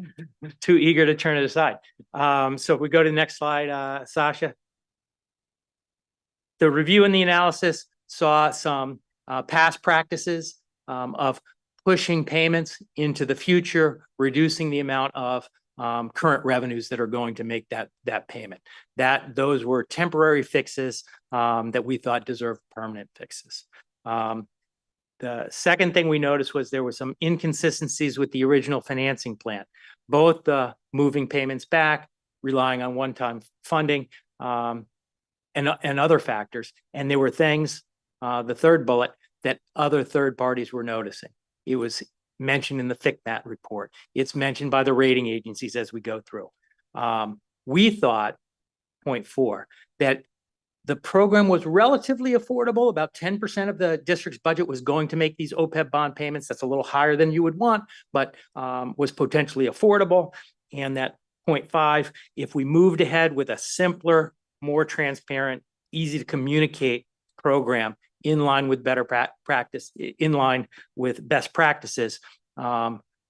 too eager to turn it aside. So if we go to the next slide, Sasha. The review and the analysis saw some past practices of pushing payments into the future, reducing the amount of current revenues that are going to make that payment. Those were temporary fixes that we thought deserved permanent fixes. The second thing we noticed was there were some inconsistencies with the original financing plan, both the moving payments back, relying on one-time funding, and other factors. And there were things, the third bullet, that other third parties were noticing. It was mentioned in the FICMAT report. It's mentioned by the rating agencies as we go through. We thought, point 4, that the program was relatively affordable. About 10% of the district's budget was going to make these OPEB bond payments. That's a little higher than you would want, but was potentially affordable. And that point 5, if we moved ahead with a simpler, more transparent, easy to communicate program in line with better practice, in line with best practices,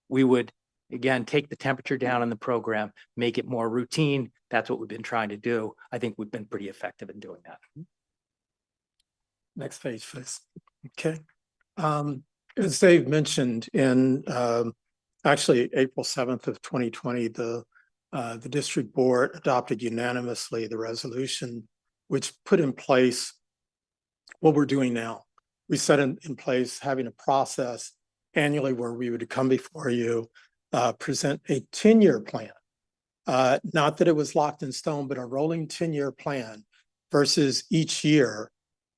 we would, again, take the temperature down in the program, make it more routine. That's what we've been trying to do. I think we've been pretty effective in doing that. Next page, please. Okay. As Dave mentioned, in actually April 7th of 2020, the district board adopted unanimously the resolution which put in place what we're doing now. We set in place having a process annually where we would come before you, present a 10-year plan. Not that it was locked in stone, but a rolling 10-year plan versus each year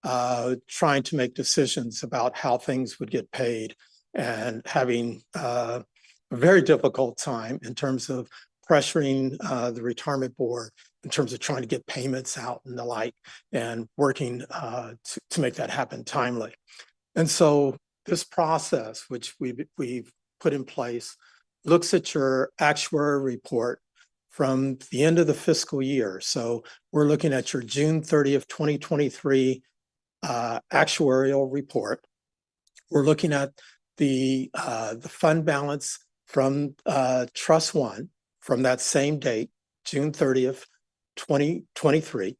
trying to make decisions about how things would get paid and having a very difficult time in terms of pressuring the retirement board in terms of trying to get payments out and the like, and working to make that happen timely. And so this process, which we've put in place, looks at your actuary report from the end of the fiscal year. So we're looking at your June 30th, 2023 actuarial report. We're looking at the fund balance from Trust 1 from that same date, June 30th, 2023.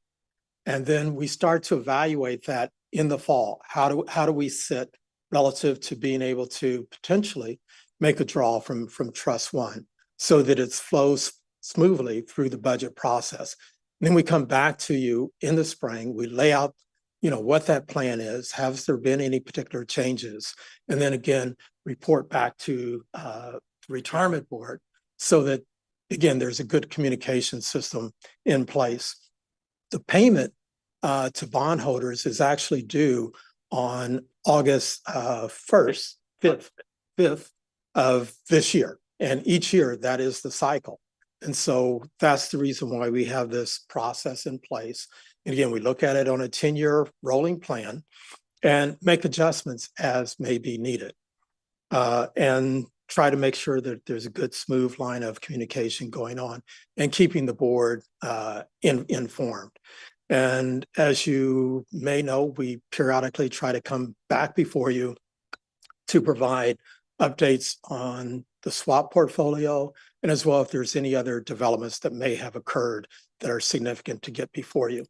And then we start to evaluate that in the fall. How do we sit relative to being able to potentially make a draw from Trust 1 so that it flows smoothly through the budget process. And then we come back to you in the spring, we lay out, what that plan is, has there been any particular changes? And then again, report back to the retirement board so that, again, there's a good communication system in place. The payment to bondholders is actually due on August 5th of this year. And each year that is the cycle. And so that's the reason why we have this process in place. And again, we look at it on a 10-year rolling plan and make adjustments as may be needed. And try to make sure that there's a good smooth line of communication going on and keeping the board informed. And as you may know, we periodically try to come back before you to provide updates on the swap portfolio, and as well if there's any other developments that may have occurred that are significant to get before you.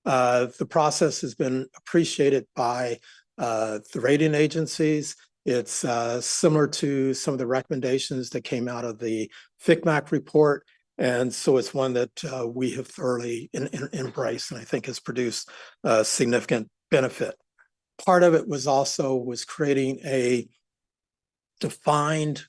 The process has been appreciated by the rating agencies. It's similar to some of the recommendations that came out of the FCMAC report. And so it's one that we have thoroughly embraced and I think has produced significant benefit. Part of it was creating a defined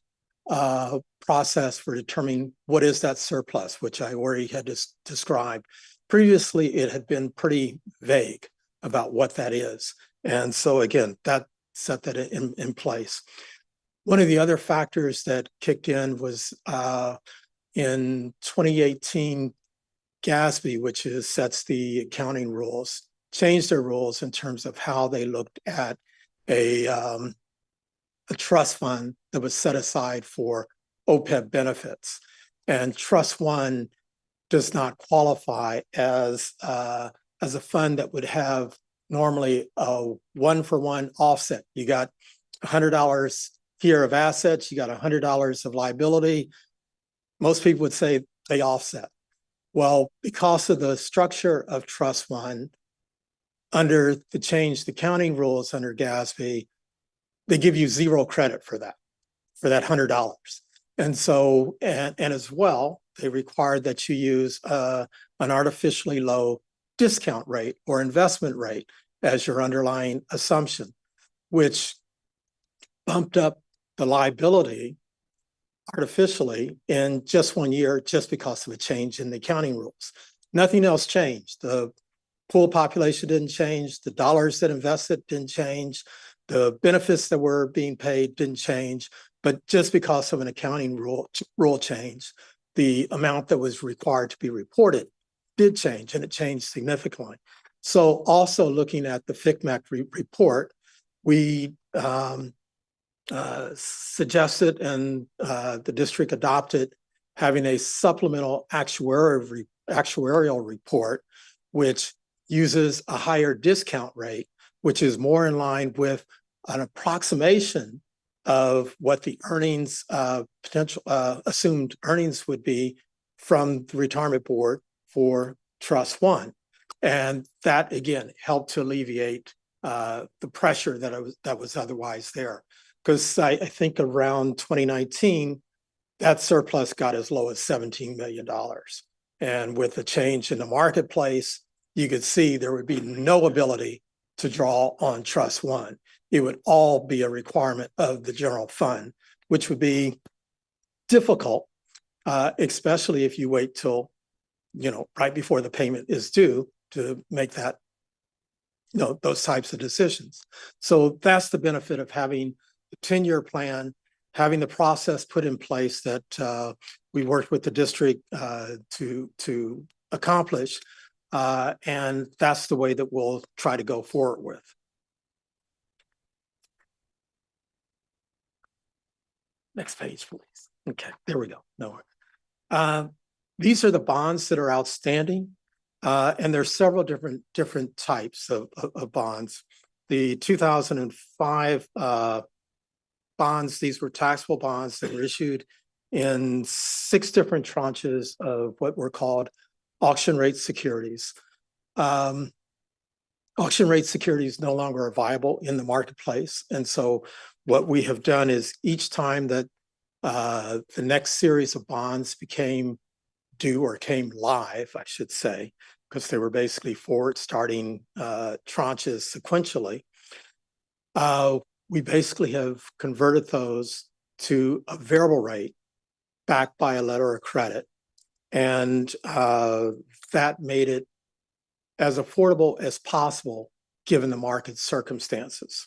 process for determining what is that surplus, which I already had described. Previously, it had been pretty vague about what that is. And so again, that set that in place. One of the other factors that kicked in was in 2018, GASB, which sets the accounting rules, changed their rules in terms of how they looked at a trust fund that was set aside for OPEB benefits. And Trust One does not qualify as a fund that would have normally a one-for-one offset. You got $100 here of assets, you got $100 of liability. Most people would say they offset. Well, because of the structure of Trust One, under the changed accounting rules under GASB, they give you zero credit for that $100. And so, and as well, they required that you use an artificially low discount rate or investment rate as your underlying assumption, which bumped up the liability artificially in just 1 year, just because of a change in the accounting rules. Nothing else changed. The pool population didn't change. The dollars that invested didn't change. The benefits that were being paid didn't change. But just because of an accounting rule change, the amount that was required to be reported did change, and it changed significantly. So also looking at the FCMAC report, we suggested and the district adopted having a supplemental actuarial report, which uses a higher discount rate, which is more in line with an approximation of what the earnings, potential assumed earnings would be from the retirement board for Trust One. And that, again, helped to alleviate the pressure that was otherwise there. Because I think around 2019, that surplus got as low as $17 million. And with the change in the marketplace, you could see there would be no ability to draw on Trust One. It would all be a requirement of the general fund, which would be difficult, especially if you wait till, right before the payment is due to make that, those types of decisions. So that's the benefit of having the 10-year plan, having the process put in place that we worked with the district to accomplish. And that's the way that we'll try to go forward with. Next page, please. Okay, there we go. No worries. These are the bonds that are outstanding, and there's several different types of bonds. The 2005 bonds, these were taxable bonds that were issued in 6 different tranches of what were called auction rate securities. Auction rate securities no longer are viable in the marketplace. And so what we have done is each time that the next series of bonds became due or came live, I should say, because they were basically forward starting tranches sequentially, we basically have converted those to a variable rate backed by a letter of credit. And that made it as affordable as possible given the market circumstances.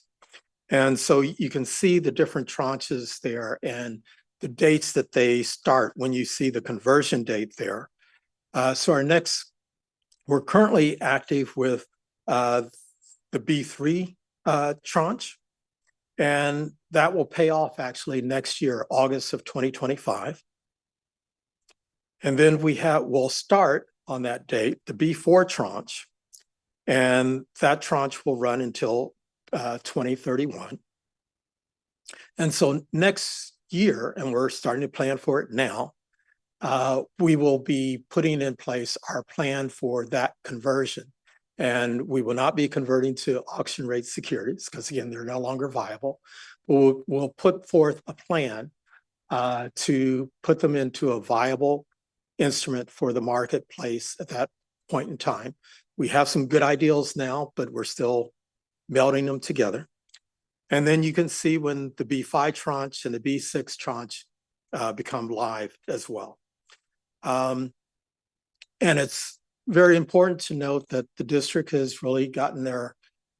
And so you can see the different tranches there and the dates that they start when you see the conversion date there. So we're currently active with the B3 tranche. And that will pay off actually next year, August of 2025. And then we'll start on that date, the B4 tranche. And that tranche will run until 2031. And so next year, and we're starting to plan for it now, we will be putting in place our plan for that conversion. And we will not be converting to auction rate securities because again, they're no longer viable. We'll put forth a plan to put them into a viable instrument for the marketplace at that point in time. We have some good ideas now, but we're still melding them together. And then you can see when the B5 tranche and the B6 tranche become live as well. And it's very important to note that the district has really gotten their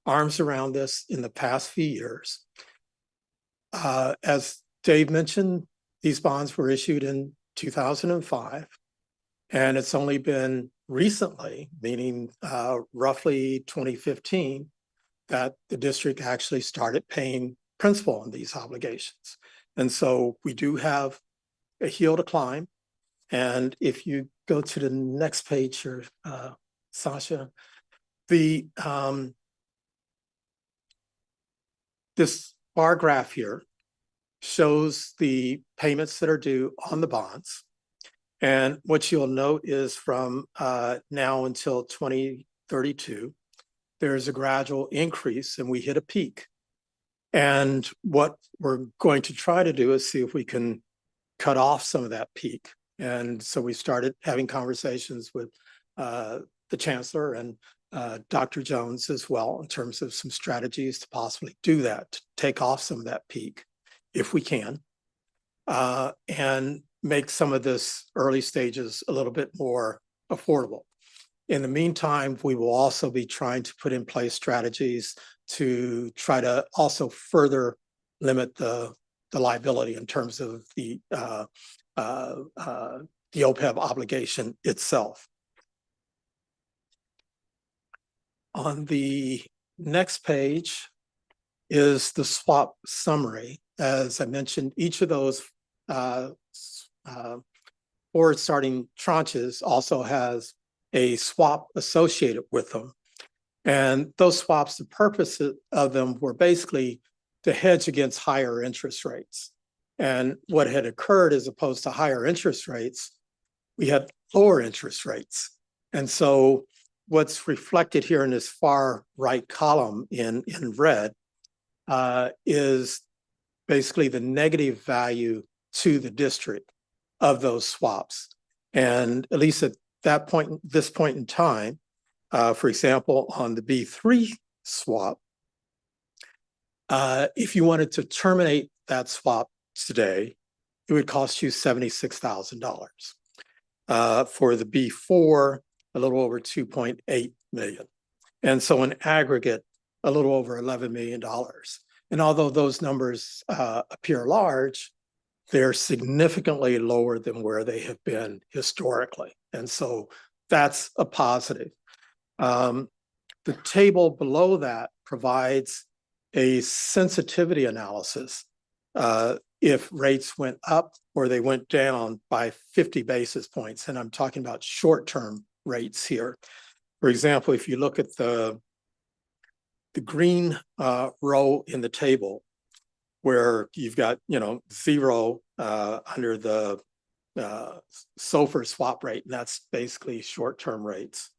arms around this in the past few years. As Dave mentioned, these bonds were issued in 2005, and it's only been recently, meaning roughly 2015, that the district actually started paying principal on these obligations. And so we do have a hill to climb. And if you go to the next page here, Sasha, this bar graph here shows the payments that are due on the bonds. And what you'll note is from now until 2032, there's a gradual increase and we hit a peak. And what we're going to try to do is see if we can cut off some of that peak. And so we started having conversations with the chancellor and Dr. Jones as well in terms of some strategies to possibly do that, to take off some of that peak if we can, and make some of this early stages a little bit more affordable. In the meantime, we will also be trying to put in place strategies to try to also further limit the liability in terms of the OPEB obligation itself. On the next page is the swap summary. As I mentioned, each of those forward starting tranches also has a swap associated with them. And those swaps, the purpose of them were basically to hedge against higher interest rates. And what had occurred, as opposed to higher interest rates, we had lower interest rates. And so what's reflected here in this far right column in red is basically the negative value to the district of those swaps. And at least at this point in time, for example, on the B3 swap, if you wanted to terminate that swap today, it would cost you $76,000. For the B4, a little over 2.8 million. And so in aggregate, a little over $11 million. And although those numbers appear large, they're significantly lower than where they have been historically. And so that's a positive. The table below that provides a sensitivity analysis if rates went up or they went down by 50 basis points. And I'm talking about short-term rates here. For example, if you look at the green row in the table, where you've got, zero under the SOFR swap rate, and that's basically short-term rates.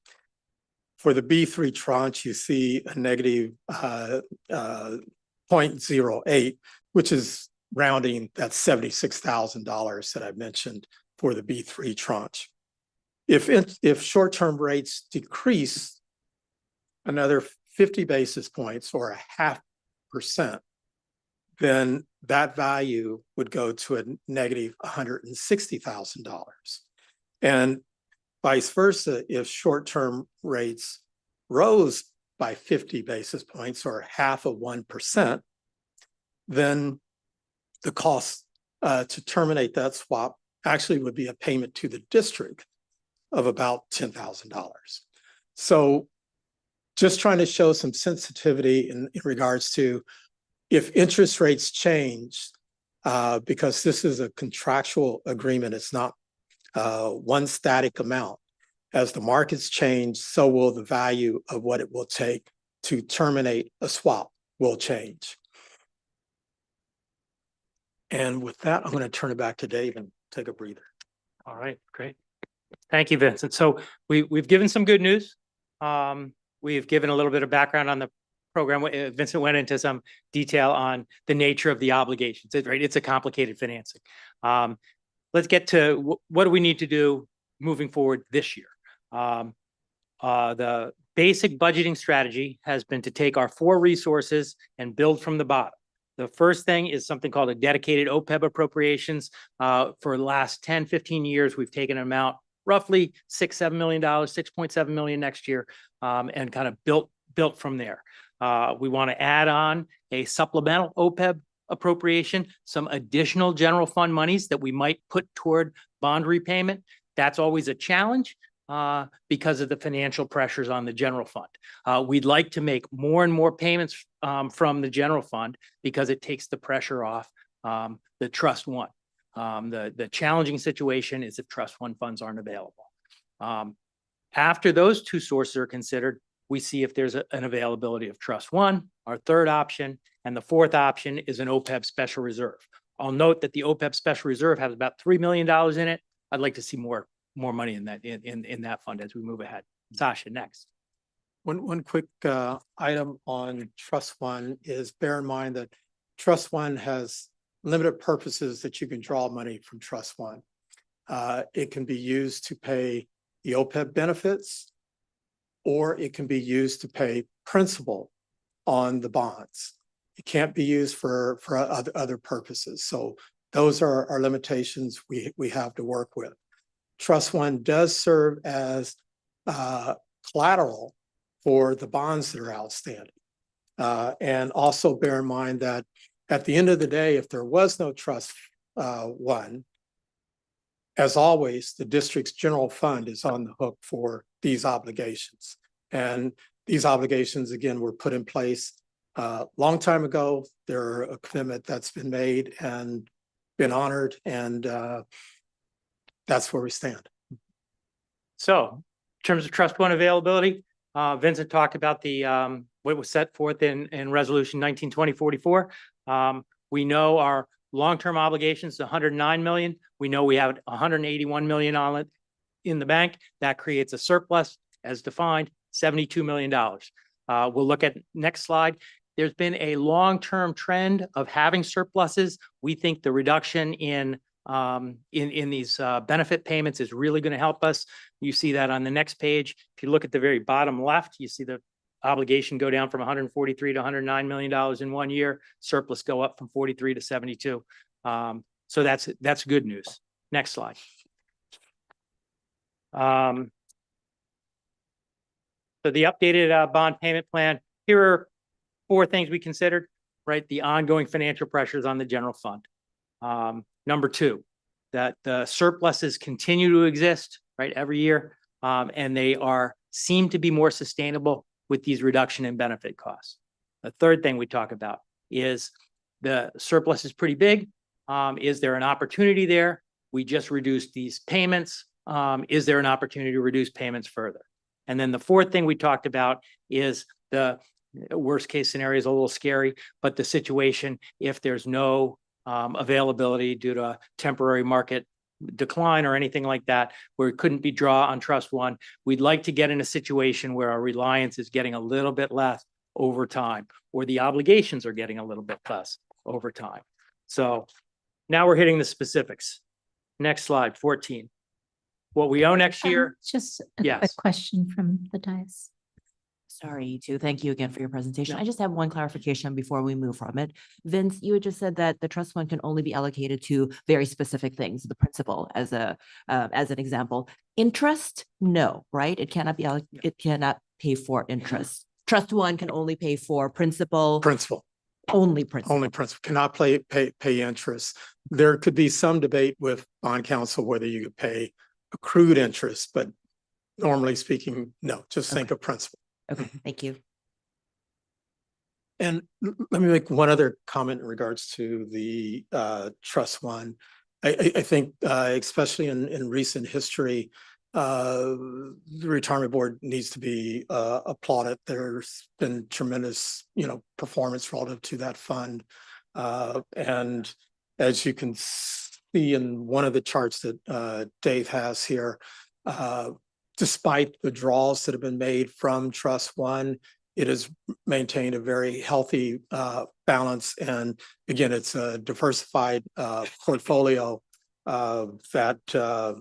For the B3 tranche, you see a negative 0.08, which is rounding that $76,000 that I mentioned for the B3 tranche. If short-term rates decrease another 50 basis points or 0.5%, then that value would go to a negative $160,000. And vice versa, if short-term rates rose by 50 basis points or 0.5%, then the cost to terminate that swap actually would be a payment to the district of about $10,000. So just trying to show some sensitivity in regards to if interest rates change, because this is a contractual agreement, it's not one static amount. As the markets change, so will the value of what it will take to terminate a swap will change. And with that, I'm going to turn it back to Dave and take a breather. All right, great. Thank you, Vincent. So we've given some good news. We've given a little bit of background on the program. Vincent went into some detail on the nature of the obligations. Right, it's a complicated financing. Let's get to what do we need to do moving forward this year. The basic budgeting strategy has been to take our 4 resources and build from the bottom. The first thing is something called a dedicated OPEB appropriations. For the last 10, 15 years, we've taken an amount roughly $6-7 million, $6.7 million next year, and kind of built from there. We want to add on a supplemental OPEB appropriation, some additional general fund monies that we might put toward bond repayment. That's always a challenge because of the financial pressures on the general fund. We'd like to make more and more payments from the general fund because it takes the pressure off the trust one. The challenging situation is if trust fund funds aren't available. After those 2 sources are considered, we see if there's an availability of trust one, our third option, and the fourth option is an OPEB special reserve. I'll note that the OPEB special reserve has about $3 million in it. I'd like to see more money in that fund as we move ahead. Sasha, next. One quick item on Trust One is bear in mind that Trust One has limited purposes that you can draw money from Trust One. It can be used to pay the OPEB benefits, or it can be used to pay principal on the bonds. It can't be used for other purposes. So those are our limitations we have to work with. Trust One does serve as collateral for the bonds that are outstanding. And also bear in mind that at the end of the day, if there was no Trust One, as always, the district's general fund is on the hook for these obligations. And these obligations, again, were put in place a long time ago. They're a commitment that's been made and been honored, and that's where we stand. So in terms of Trust One availability, Vincent talked about the what was set forth in Resolution 1920-44. We know our long-term obligations is $109 million. We know we have $181 million on it in the bank. That creates a surplus as defined, $72 million. We'll look at next slide. There's been a long-term trend of having surpluses. We think the reduction in these benefit payments is really going to help us. You see that on the next page. If you look at the very bottom left, you see the obligation go down from 143 to $109 million in 1 year, surplus go up from 43 to 72. So that's good news. Next slide. So the updated bond payment plan, here are 4 things we considered, right? The ongoing financial pressures on the general fund. Number 2, that the surpluses continue to exist, right, every year, and they seem to be more sustainable with these reduction in benefit costs. The third thing we talk about is the surplus is pretty big. Is there an opportunity there? We just reduced these payments. Is there an opportunity to reduce payments further? And then the fourth thing we talked about is the worst case scenario is a little scary, but the situation if there's no availability due to temporary market decline or anything like that, where it couldn't be drawn on Trust One, we'd like to get in a situation where our reliance is getting a little bit less over time, or the obligations are getting a little bit less over time. So now we're hitting the specifics. Next slide, 14. What we owe next year. Just a quick question from the dais. Sorry, too. Thank you again for your presentation. I just have one clarification before we move from it. Vince, you had just said that the trust fund can only be allocated to very specific things, the principal as an example. Interest, no, right? It cannot be it cannot pay for interest. Trust one can only pay for principal. Principal. Only principal. Only principal. Cannot pay interest. There could be some debate with bond counsel whether you could pay accrued interest, but normally speaking, no. Just think of principal. Okay, thank you. And let me make one other comment in regards to the trust fund. I think especially in recent history, the retirement board needs to be applauded. There's been tremendous, performance relative to that fund. And as you can see in one of the charts that Dave has here, despite the draws that have been made from Trust One, it has maintained a very healthy balance. And again, it's a diversified portfolio that I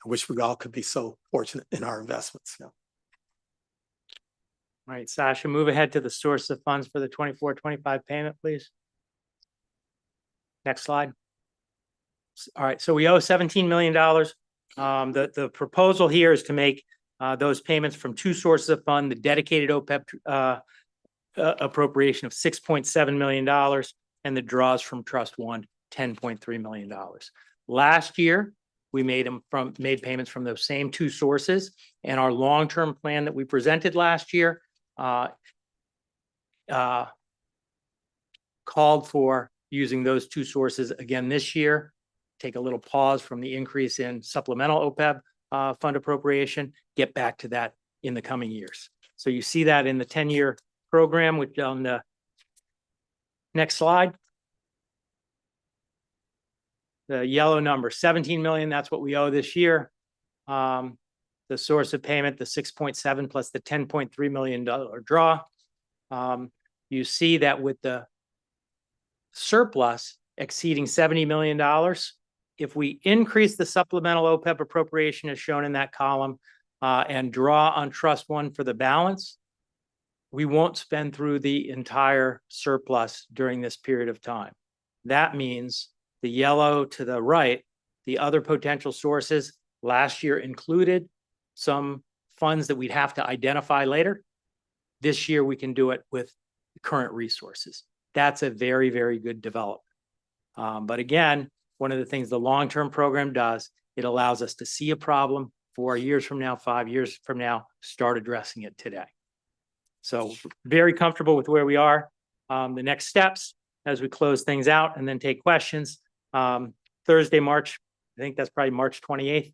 wish we all could be so fortunate in our investments. Yeah. All right, Sasha, move ahead to the source of funds for the 24-25 payment, please. Next slide. All right, so we owe $17 million. The proposal here is to make those payments from two sources of fund: the dedicated OPEB appropriation of $6.7 million and the draws from Trust One, $10.3 million. Last year, we made payments from those same two sources, and our long-term plan that we presented last year called for using those two sources again this year. Take a little pause from the increase in supplemental OPEB fund appropriation, get back to that in the coming years. So you see that in the 10-year program, which on the next slide. The yellow number, 17 million, that's what we owe this year. The source of payment, the 6.7 plus the $10.3 million draw. You see that with the surplus exceeding $70 million, if we increase the supplemental OPEB appropriation as shown in that column and draw on Trust One for the balance, we won't spend through the entire surplus during this period of time. That means the yellow to the right, the other potential sources last year included some funds that we'd have to identify later. This year, we can do it with current resources. That's a very, very good development. But again, one of the things the long-term program does, it allows us to see a problem 4 years from now, 5 years from now, start addressing it today. So very comfortable with where we are. The next steps as we close things out and then take questions. Thursday, March, I think that's probably March 28th.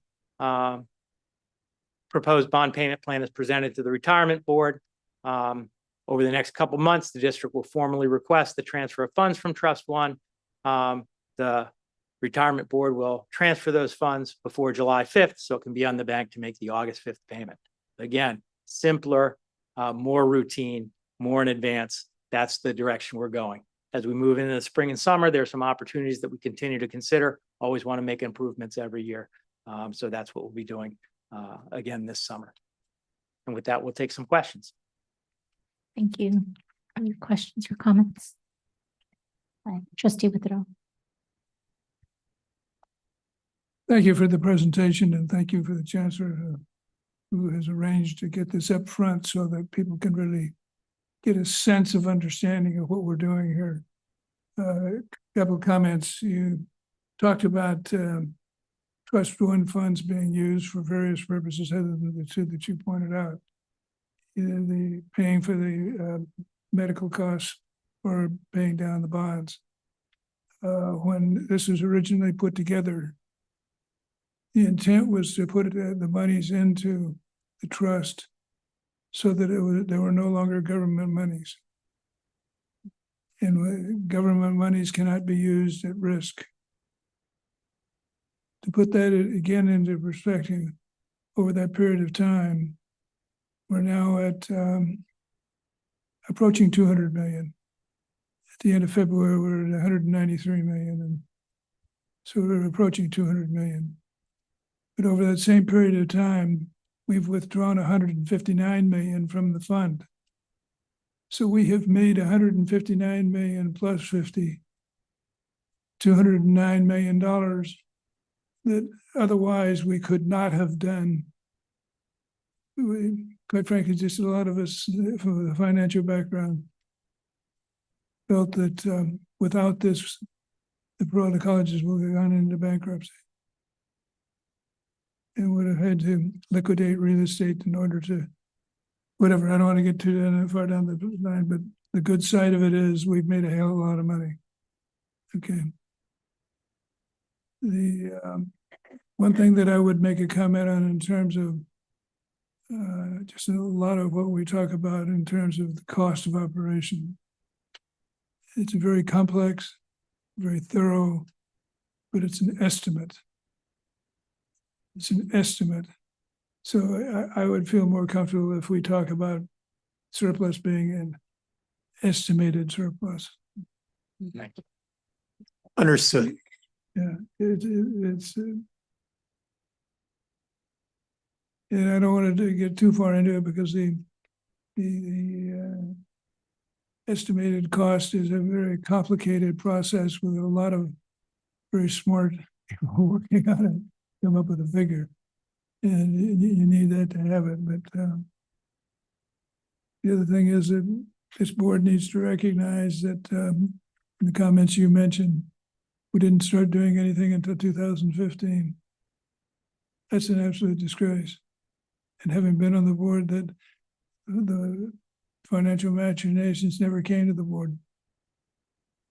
Proposed bond payment plan is presented to the retirement board. Over the next couple months, the district will formally request the transfer of funds from Trust One. The retirement board will transfer those funds before July 5th, so it can be on the bank to make the August 5th payment. Again, simpler, more routine, more in advance. That's the direction we're going. As we move into the spring and summer, there are some opportunities that we continue to consider. Always want to make improvements every year. So that's what we'll be doing again this summer. And with that, we'll take some questions. Thank you. Any questions or comments? Trustee Withrow. Thank you for the presentation, and thank you for the chancellor who has arranged to get this up front so that people can really get a sense of understanding of what we're doing here. Couple of comments. You talked about Trust One funds being used for various purposes other than the two that you pointed out. Either the paying for the medical costs or paying down the bonds. When this was originally put together, the intent was to put the monies into the trust so that there were no longer government monies. And government monies cannot be used at risk. To put that again into perspective, over that period of time, we're now at approaching 200 million. At the end of February, we're at 193 million. And so we're approaching 200 million. But over that same period of time, we've withdrawn 159 million from the fund. So we have made 159 million plus 50, $209 million that otherwise we could not have done. Quite frankly, just a lot of us from the financial background felt that without this, the Peralta colleges would have gone into bankruptcy and would have had to liquidate real estate in order to whatever. I don't want to get too far down the line, but the good side of it is we've made a hell of a lot of money. Okay. The one thing that I would make a comment on in terms of just a lot of what we talk about in terms of the cost of operation. It's a very complex, very thorough, but it's an estimate. It's an estimate. So I would feel more comfortable if we talk about surplus being an estimated surplus. Understood. Yeah, it's and I don't want to get too far into it because the estimated cost is a very complicated process with a lot of very smart people working on it, come up with a figure. And you need that to have it. But the other thing is that this board needs to recognize that in the comments you mentioned, we didn't start doing anything until 2015. That's an absolute disgrace. And having been on the board, that the financial machinations never came to the board.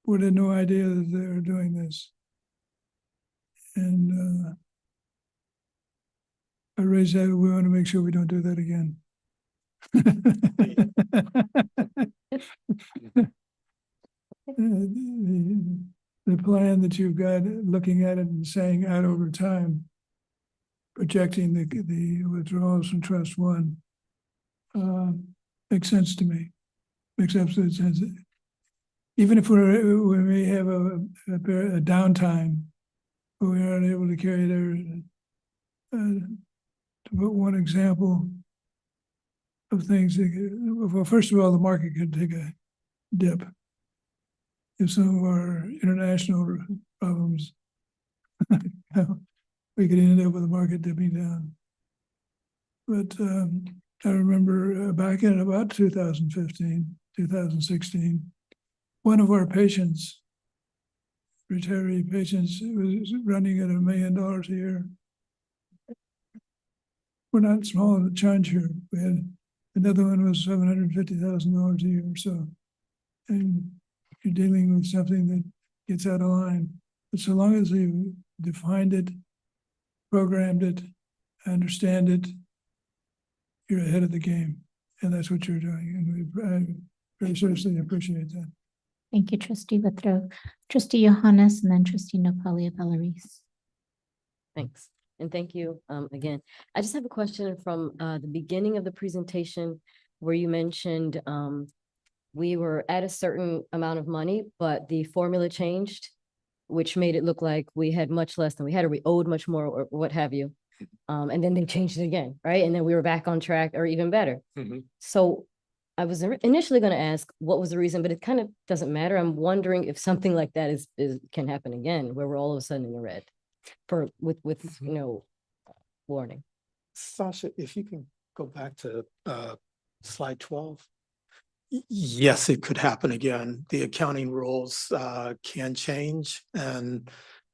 Board had no idea that they were doing this. And I raise that we want to make sure we don't do that again. The plan that you've got, looking at it and saying out over time, projecting the withdrawals from Trust One, makes sense to me. Makes absolute sense. Even if we may have a downtime, but we aren't able to carry there. To put one example of things, well, first of all, the market could take a dip if some of our international problems, we could end up with the market dipping down. But I remember back in about 2015, 2016, one of our patients, retiree patients, was running at $1 million a year. We're not small in the charge here. We had another one was $750,000 a year or so. And you're dealing with something that gets out of line. But so long as you defined it, programmed it, understand it, you're ahead of the game. And that's what you're doing. And I very seriously appreciate that. Thank you, Trustee Withrow. Trustee Johannes and then Trustee Nopalia Bellaris. Thanks. And thank you again. I just have a question from the beginning of the presentation where you mentioned we were at a certain amount of money, but the formula changed, which made it look like we had much less than we had, or we owed much more, or what have you. And then they changed it again, right? And then we were back on track, or even better. So I was initially going to ask what was the reason, but it kind of doesn't matter. I'm wondering if something like that can happen again, where we're all of a sudden in the red with no warning. Sasha, if you can go back to slide 12. Yes, it could happen again. The accounting rules can change, and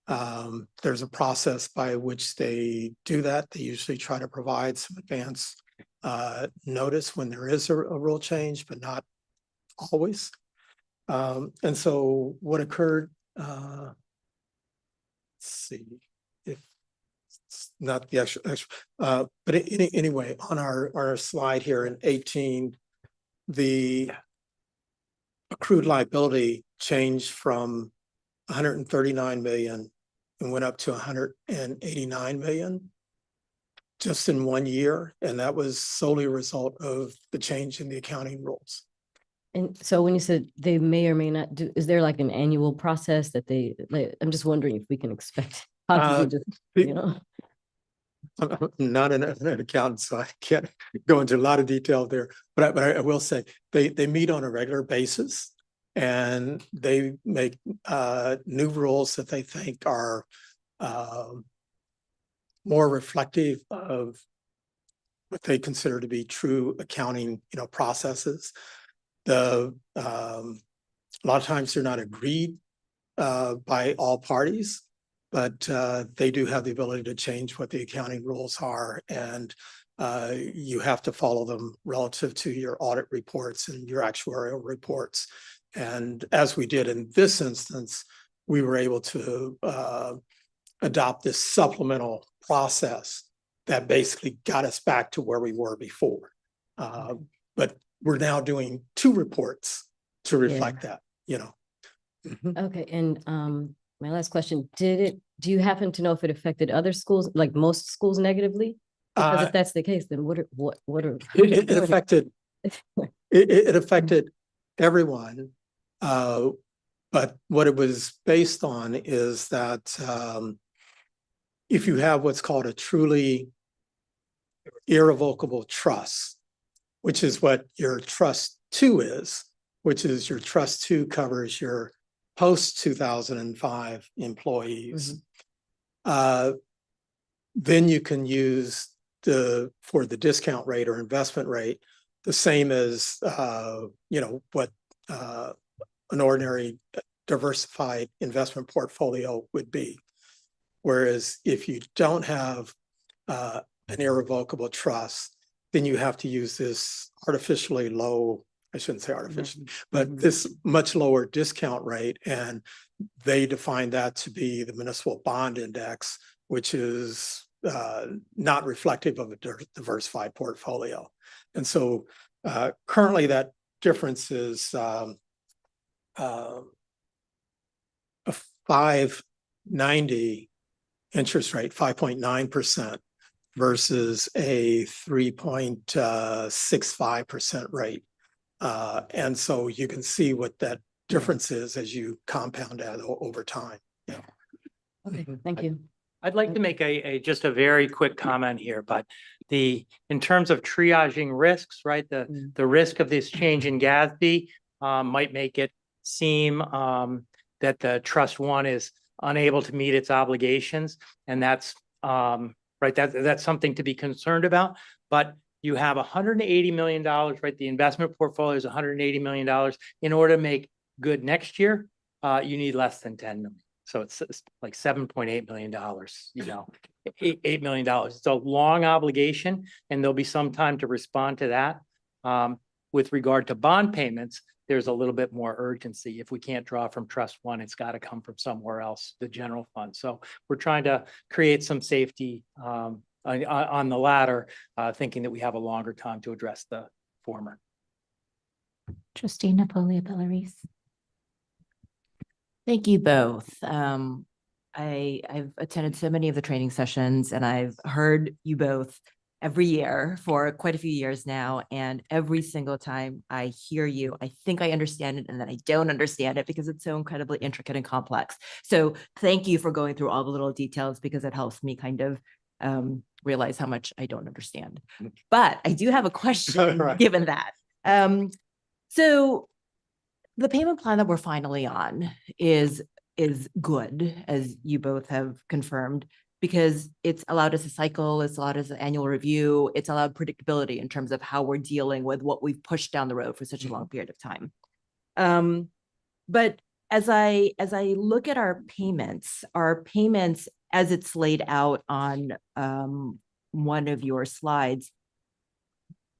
there's a process by which they do that. They usually try to provide some advance notice when there is a rule change, but not always. And so what occurred, let's see if it's not the extra but anyway, on our slide here in 18, the accrued liability changed from 139 million and went up to 189 million just in 1 year. And that was solely a result of the change in the accounting rules. And so when you said they may or may not do, is there like an annual process that I'm just wondering if we can expect, possibly I'm not an accountant, so I can't go into a lot of detail there. But I will say they meet on a regular basis, and they make new rules that they think are more reflective of what they consider to be true accounting, processes. A lot of times they're not agreed by all parties, but they do have the ability to change what the accounting rules are. And you have to follow them relative to your audit reports and your actuarial reports. And as we did in this instance, we were able to adopt this supplemental process that basically got us back to where we were before. But we're now doing 2 reports to reflect that, you know. Okay, and my last question, do you happen to know if it affected other schools, like most schools negatively? Because if that's the case, then what are it affected it affected everyone. But what it was based on is that if you have what's called a truly irrevocable trust, which is what your trust 2 is, which is your trust 2 covers your post 2005 employees, then you can use for the discount rate or investment rate, the same as you know, what an ordinary diversified investment portfolio would be. Whereas if you don't have an irrevocable trust, then you have to use this artificially low, I shouldn't say artificial, but this much lower discount rate. And they define that to be the municipal bond index, which is not reflective of a diversified portfolio. And so currently that difference is a 5.90 interest rate, 5.9% versus a 3.65% rate. And so you can see what that difference is as you compound that over time. Yeah. Okay, thank you. I'd like to make just a very quick comment here, but in terms of triaging risks, right? The risk of this change in GASB might make it seem that the Trust 1 is unable to meet its obligations, and that's right. That's something to be concerned about. But you have $180 million, right? The investment portfolio is $180 million. In order to make good next year, you need less than 10 million. So it's like $7.8 million, you know, $8 million. It's a long obligation, and there'll be some time to respond to that. With regard to bond payments, there's a little bit more urgency. If we can't draw from Trust 1, it's got to come from somewhere else, the general fund. So we're trying to create some safety on the latter, thinking that we have a longer time to address the former. Trustee Napolia Bellaris. Thank you both. I've attended so many of the training sessions, and I've heard you both every year for quite a few years now. And every single time I hear you, I think I understand it, and then I don't understand it because it's so incredibly intricate and complex. So thank you for going through all the little details, because it helps me kind of realize how much I don't understand. But I do have a question given that. So the payment plan that we're finally on is good, as you both have confirmed, because it's allowed us a cycle, it's allowed us an annual review, it's allowed predictability in terms of how we're dealing with what we've pushed down the road for such a long period of time. But as I look at our payments as it's laid out on one of your slides,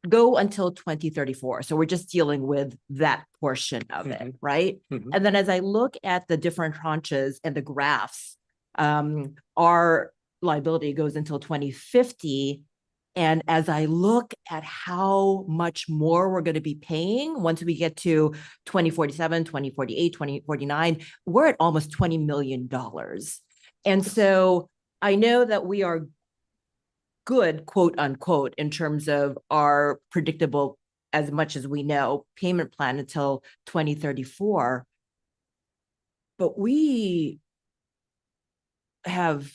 go until 2034. So we're just dealing with that portion of it, right? And then as I look at the different tranches and the graphs, our liability goes until 2050. And as I look at how much more we're going to be paying once we get to 2047, 2048, 2049, we're at almost $20 million. And so I know that we are good, quote unquote, in terms of our predictable, as much as we know, payment plan until 2034. But we have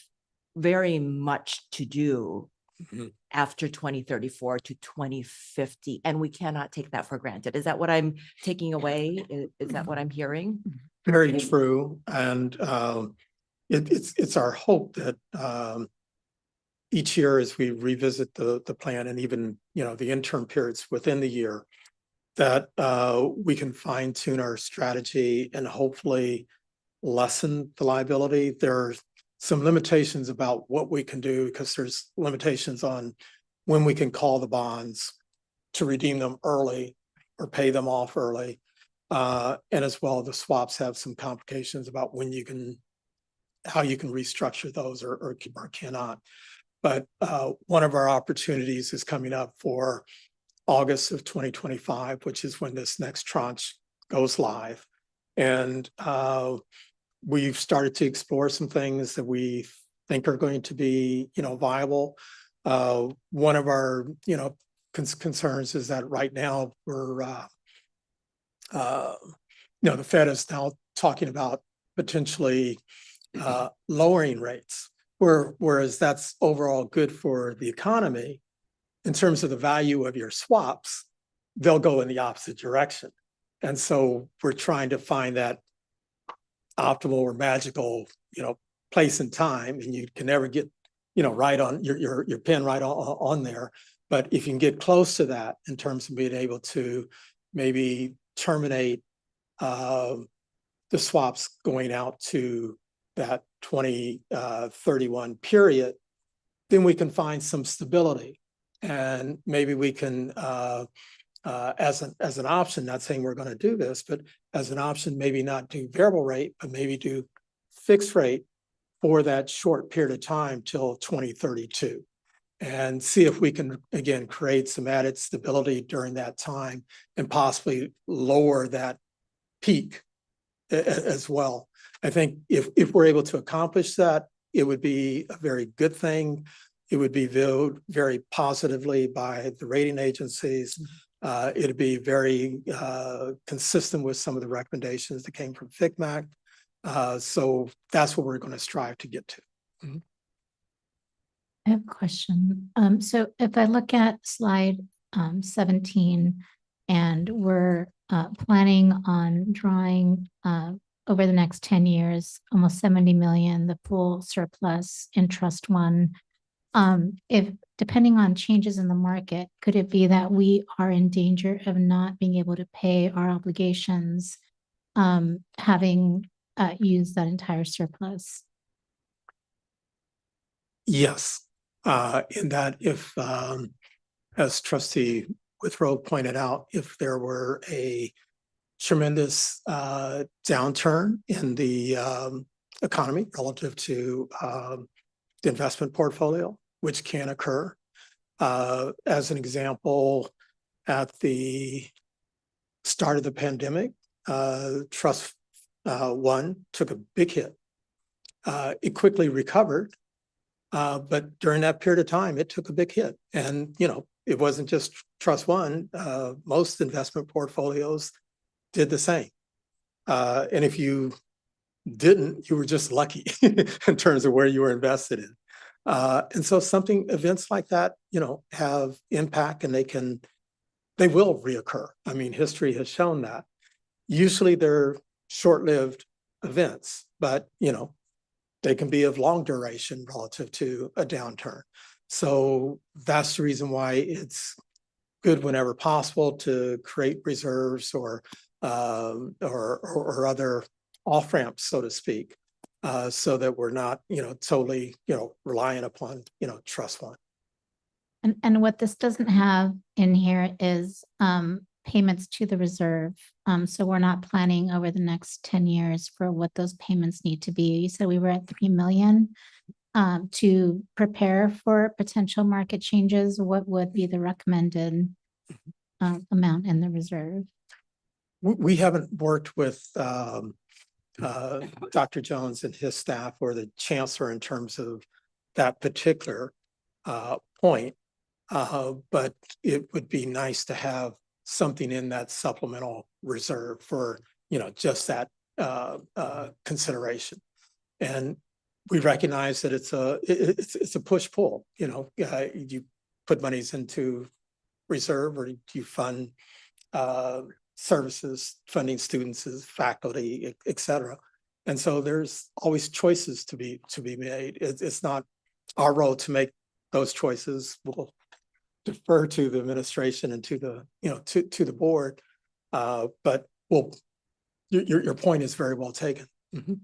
very much to do after 2034 to 2050, and we cannot take that for granted. Is that what I'm taking away? Is that what I'm hearing? Very true. And it's our hope that each year, as we revisit the plan, and even, you know, the interim periods within the year, that we can fine tune our strategy and hopefully lessen the liability. There are some limitations about what we can do, because there's limitations on when we can call the bonds to redeem them early or pay them off early. And as well, the swaps have some complications about when you can, how you can restructure those or cannot. But one of our opportunities is coming up for August of 2025, which is when this next tranche goes live. And we've started to explore some things that we think are going to be, viable. One of our, concerns is that right now we're, the Fed is now talking about potentially lowering rates, whereas that's overall good for the economy. In terms of the value of your swaps, they'll go in the opposite direction. And so we're trying to find that optimal or magical, place and time, and you can never get, right on your pen right on there. But if you can get close to that in terms of being able to maybe terminate the swaps going out to that 2031 period, then we can find some stability. And maybe we can, as an option, not saying we're going to do this, but as an option, maybe not do variable rate, but maybe do fixed rate for that short period of time till 2032. And see if we can, again, create some added stability during that time and possibly lower that peak as well. I think if we're able to accomplish that, it would be a very good thing. It would be viewed very positively by the rating agencies. It'd be very consistent with some of the recommendations that came from FCMAC. So that's what we're going to strive to get to. Mm-hmm. I have a question. So if I look at slide 17, and we're planning on drawing over the next 10 years, almost 70 million, the full surplus in Trust One. If depending on changes in the market, could it be that we are in danger of not being able to pay our obligations, having used that entire surplus? Yes, in that if, as Trustee Withrow pointed out, if there were a tremendous downturn in the economy relative to the investment portfolio, which can occur. As an example, at the start of the pandemic, Trust One took a big hit. It quickly recovered, but during that period of time, it took a big hit. And, it wasn't just Trust One. Most investment portfolios did the same. And if you didn't, you were just lucky in terms of where you were invested in. And so events like that, have impact, and they will reoccur. I mean, history has shown that. Usually they're short-lived events, but, they can be of long duration relative to a downturn. So that's the reason why it's good whenever possible to create reserves or other off-ramps, so to speak, so that we're not, totally, reliant upon, Trust One. And what this doesn't have in here is payments to the reserve. So we're not planning over the next 10 years for what those payments need to be. You said we were at 3 million to prepare for potential market changes. What would be the recommended amount in the reserve? We haven't worked with Dr. Jones and his staff or the chancellor in terms of that particular point, but it would be nice to have something in that supplemental reserve for, just that consideration. And we recognize that it's a push-pull. You put monies into reserve, or you fund services, funding students, faculty, et cetera. And so there's always choices to be made. It's not our role to make those choices. We'll defer to the administration and to the to the board. But your point is very well taken. Mm-hmm.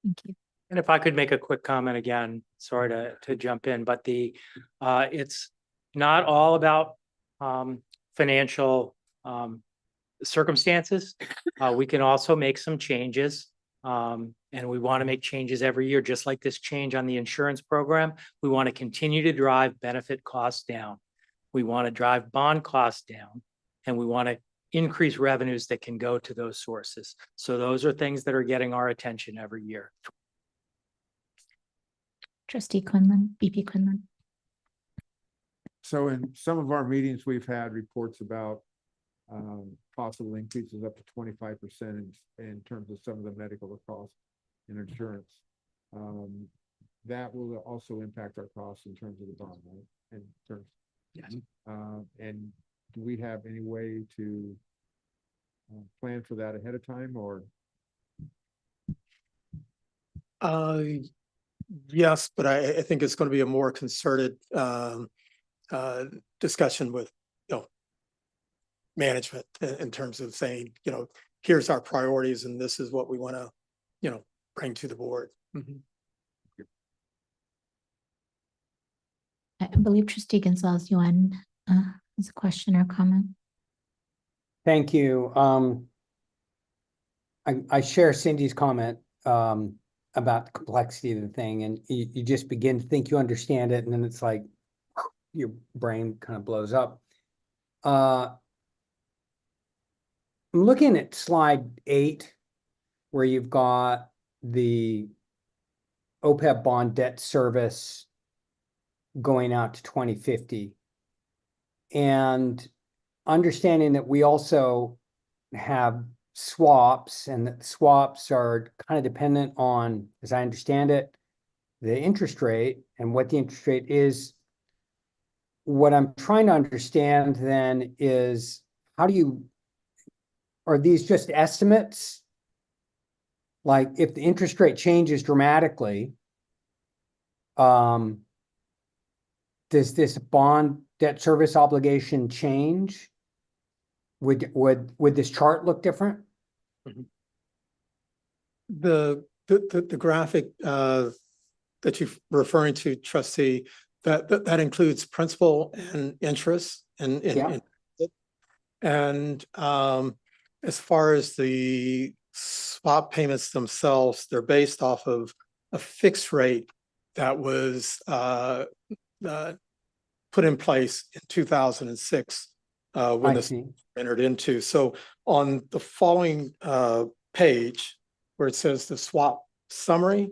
Thank you. And if I could make a quick comment again, sorry to jump in, but it's not all about financial circumstances. We can also make some changes. And we want to make changes every year, just like this change on the insurance program. We want to continue to drive benefit costs down. We want to drive bond costs down, and we want to increase revenues that can go to those sources. So those are things that are getting our attention every year. Trustee Quinlan, BP Quinlan. So in some of our meetings, we've had reports about possible increases up to 25% in terms of some of the medical costs and insurance. That will also impact our costs in terms of the bond, right? In terms, yes. And do we have any way to plan for that ahead of time, or? Yes, but I think it's going to be a more concerted discussion with, management in terms of saying, here's our priorities and this is what we want to, bring to the board. Mm-hmm. I believe Trustee Gonzalez Yuan has a question or comment. Thank you. I share Cindy's comment about the complexity of the thing, and you just begin to think you understand it, and then it's like your brain kind of blows up. I'm looking at slide 8, where you've got the OPEB bond debt service going out to 2050. And understanding that we also have swaps, and that swaps are kind of dependent on, as I understand it, the interest rate and what the interest rate is. What I'm trying to understand then is, are these just estimates? Like if the interest rate changes dramatically, does this bond debt service obligation change? Would this chart look different? The graphic that you're referring to, Trustee, that includes principal and interest and as far as the swap payments themselves, they're based off of a fixed rate that was put in place in 2006 when this entered into. So on the following page, where it says the swap summary,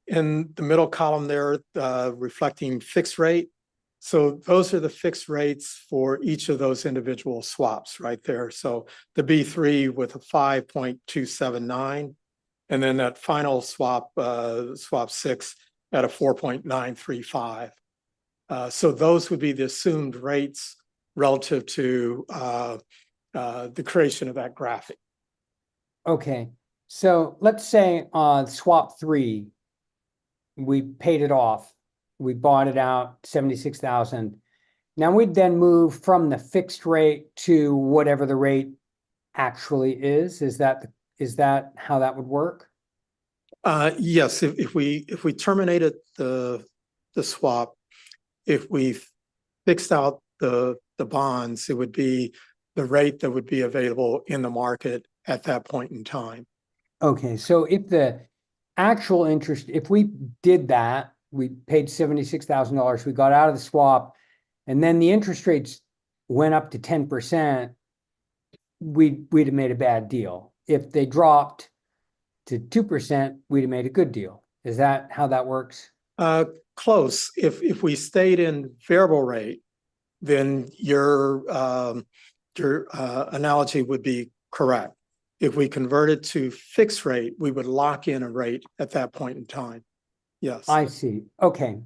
in the middle column there, reflecting fixed rate. So those are the fixed rates for each of those individual swaps right there. So the B3 with a 5.279, and then that final swap, swap 6 at a 4.935. So those would be the assumed rates relative to the creation of that graphic. Okay, so let's say on swap 3, we paid it off. We bought it out, 76,000. Now we'd then move from the fixed rate to whatever the rate actually is. Is that how that would work? Yes, if we terminated the swap, if we fixed out the bonds, it would be the rate that would be available in the market at that point in time. Okay, so if the actual interest, if we did that, we paid $76,000, we got out of the swap, and then the interest rates went up to 10%, we'd have made a bad deal. If they dropped to 2%, we'd have made a good deal. Is that how that works? Close. If we stayed in variable rate, then your analogy would be correct. If we converted to fixed rate, we would lock in a rate at that point in time. Yes. I see. Okay.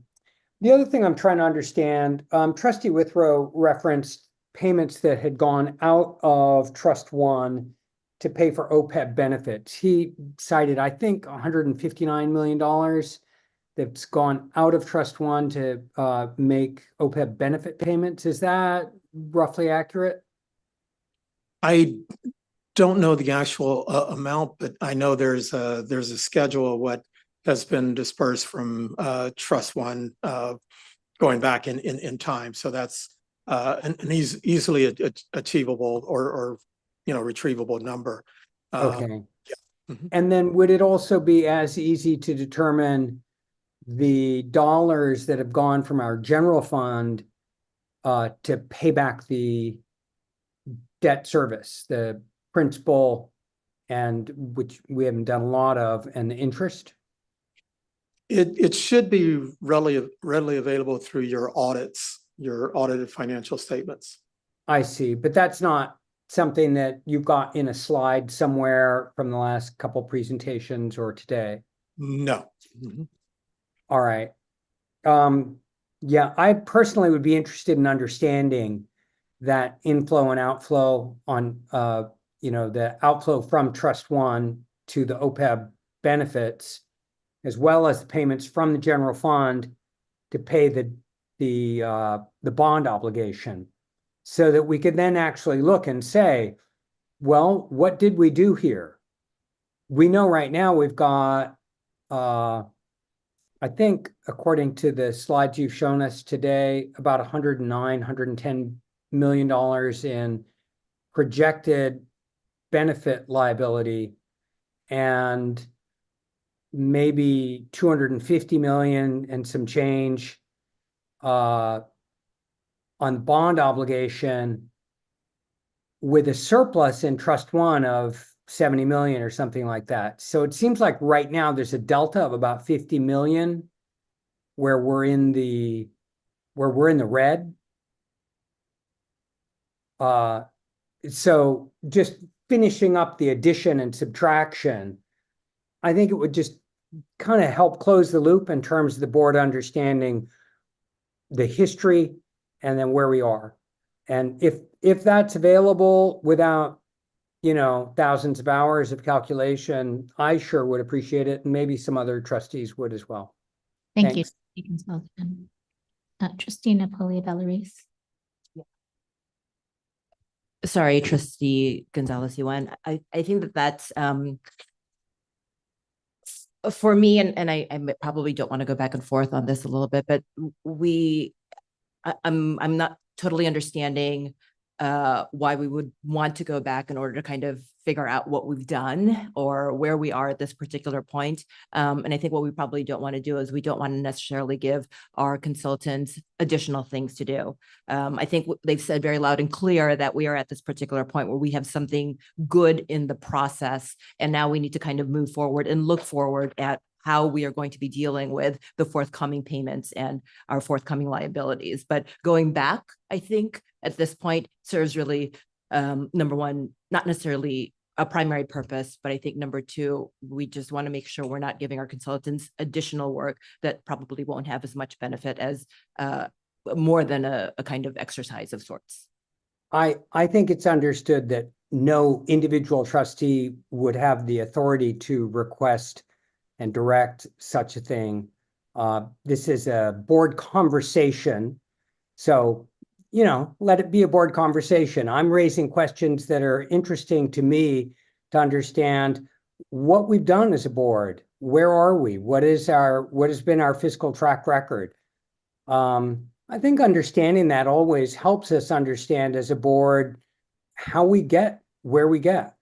The other thing I'm trying to understand, Trustee Withrow referenced payments that had gone out of Trust 1 to pay for OPEB benefits. He cited, I think, $159 million that's gone out of Trust 1 to make OPEB benefit payments. Is that roughly accurate? I don't know the actual amount, but I know there's a schedule of what has been dispersed from Trust One going back in time. So that's an easily achievable or retrievable number. Okay. Mhm. And then would it also be as easy to determine the dollars that have gone from our general fund to pay back the debt service, the principal, and which we haven't done a lot of, and the interest? It should be readily available through your audits, your audited financial statements. I see, but that's not something that you've got in a slide somewhere from the last couple presentations or today? No. All right. Yeah, I personally would be interested in understanding that inflow and outflow on, the outflow from Trust One to the OPEB benefits, as well as the payments from the general fund to pay the bond obligation, so that we could then actually look and say, well, what did we do here? We know right now we've got, I think, according to the slides you've shown us today, about $110 million in projected benefit liability, and maybe 250 million and some change on bond obligation, with a surplus in Trust One of 70 million or something like that. So it seems like right now there's a delta of about 50 million where we're in the red. So just finishing up the addition and subtraction, I think it would just kind of help close the loop in terms of the board understanding the history and then where we are. And if that's available without, thousands of hours of calculation, I sure would appreciate it. And maybe some other trustees would as well. Thank Thanks. you. Trustee Napoli Valeries. Sorry, Trustee Gonzalez Yuan. I think that's for me, and I probably don't want to go back and forth on this a little bit, but I'm not totally understanding why we would want to go back in order to kind of figure out what we've done or where we are at this particular point. And I think what we probably don't want to do is we don't want to necessarily give our consultants additional things to do. I think they've said very loud and clear that we are at this particular point where we have something good in the process, and now we need to kind of move forward and look forward at how we are going to be dealing with the forthcoming payments and our forthcoming liabilities. But going back, I think at this point serves really, number one, not necessarily a primary purpose, but I think number two, we just want to make sure we're not giving our consultants additional work that probably won't have as much benefit as more than a kind of exercise of sorts. I think it's understood that no individual trustee would have the authority to request and direct such a thing. This is a board conversation. So, let it be a board conversation. I'm raising questions that are interesting to me to understand what we've done as a board. Where are we? What has been our fiscal track record? I think understanding that always helps us understand as a board how we get where we get.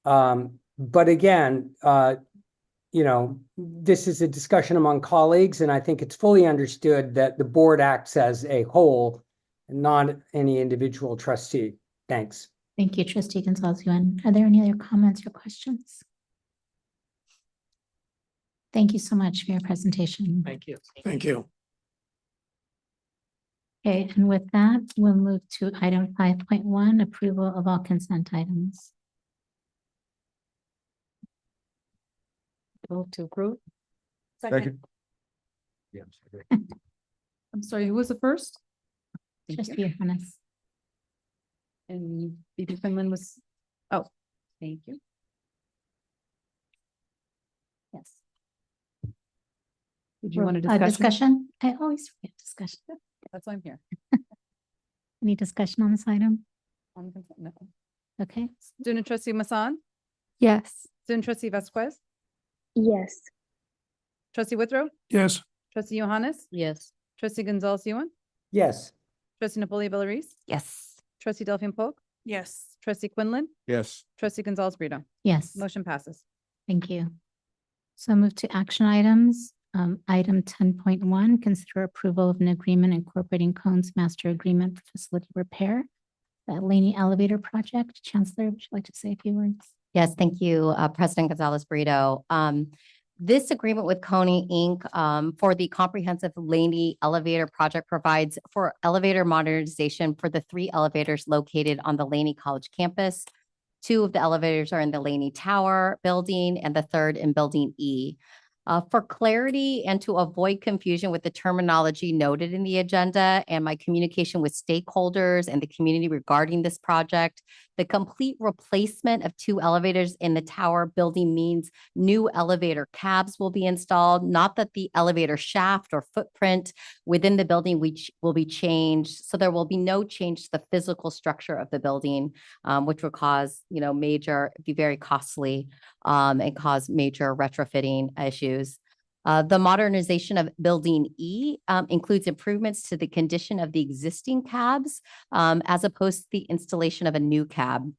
But again, this is a discussion among colleagues, and I think it's fully understood that the board acts as a whole, not any individual trustee. Thanks. Thank you, Trustee Gonzalez Yuan. Are there any other comments or questions? Thank you so much for your presentation. Thank you. Thank you. Okay, and with that, we'll move to item 5.1, approval of all consent items. Vote to approve. Second. Yeah. I'm sorry, who was the first? Trustee Johannes. And BB Finland was, oh, thank you. Yes. Did you want a discussion? Discussion? I always forget discussion. That's why I'm here. Any discussion on this item? No. Okay. Student trustee Masson, Yes. student trustee Vasquez, Yes. Trustee Withrow, Yes. trustee Johannes, Yes. trustee Gonzalez Yuan, Yes. trustee Napoli Bellarice, Yes. trustee Delphine Polk, Yes. trustee Quinlan, Yes. trustee Gonzalez Brito. Yes. Motion passes. Thank you. So move to action items. Item 10.1, consider approval of an agreement incorporating Cone's master agreement for facility repair. That Laney Elevator project. Chancellor, would you like to say a few words? Yes, thank you, President Gonzalez Brito. This agreement with Coney Inc. For the comprehensive Laney Elevator project provides for elevator modernization for the 3 elevators located on the Laney College campus. 2 of the elevators are in the Laney Tower building and the 3rd in Building E. For clarity and to avoid confusion with the terminology noted in the agenda and my communication with stakeholders and the community regarding this project, the complete replacement of 2 elevators in the tower building means new elevator cabs will be installed, not that the elevator shaft or footprint within the building which will be changed. So there will be no change to the physical structure of the building, which will cause, be very costly and cause major retrofitting issues. The modernization of Building E includes improvements to the condition of the existing cabs as opposed to the installation of a new cab.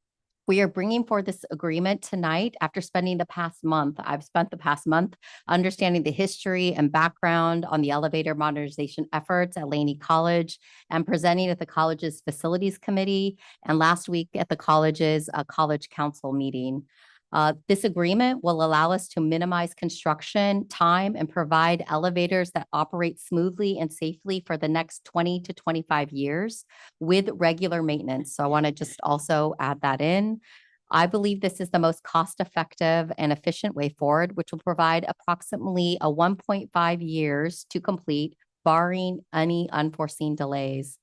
We are bringing forward this agreement tonight after spending the past month. I've spent the past month understanding the history and background on the elevator modernization efforts at Laney College and presenting at the college's facilities committee and last week at the college's college council meeting. This agreement will allow us to minimize construction time and provide elevators that operate smoothly and safely for the next 20 to 25 years with regular maintenance. So I want to just also add that in. I believe this is the most cost-effective and efficient way forward, which will provide approximately 1.5 years to complete, barring any unforeseen delays.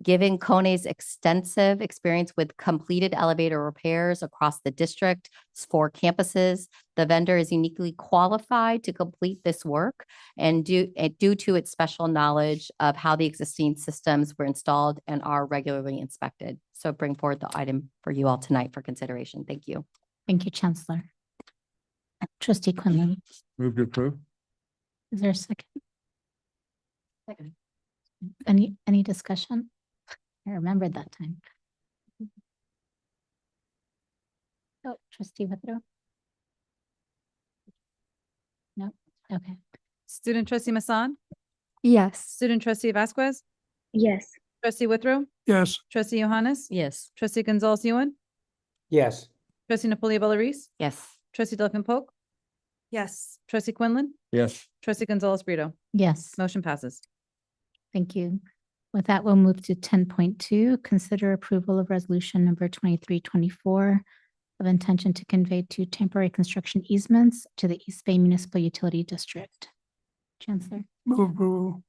Given Kone's extensive experience with completed elevator repairs across the district's 4 campuses, the vendor is uniquely qualified to complete this work and due to its special knowledge of how the existing systems were installed and are regularly inspected. So bring forward the item for you all tonight for consideration. Thank you. Thank you, Chancellor. Trustee Quinlan, Move to approve. is there a second? Second. Any discussion? I remembered that time. Oh, trustee Withrow? No, okay. Student trustee Masson, Yes. student trustee Vasquez, Yes. trustee Withrow, Yes. trustee Johannes, Yes. trustee Gonzalez Yuan, Yes. trustee Napoli Bellarice, Yes. trustee Delphine Polk, Yes. trustee Quinlan, Yes. trustee Gonzalez Brito. Yes, Motion passes. thank you. With that, we'll move to 10.2, consider approval of resolution number 2324 of intention to convey 2 temporary construction easements to the East Bay Municipal Utility District. Chancellor. Move approval.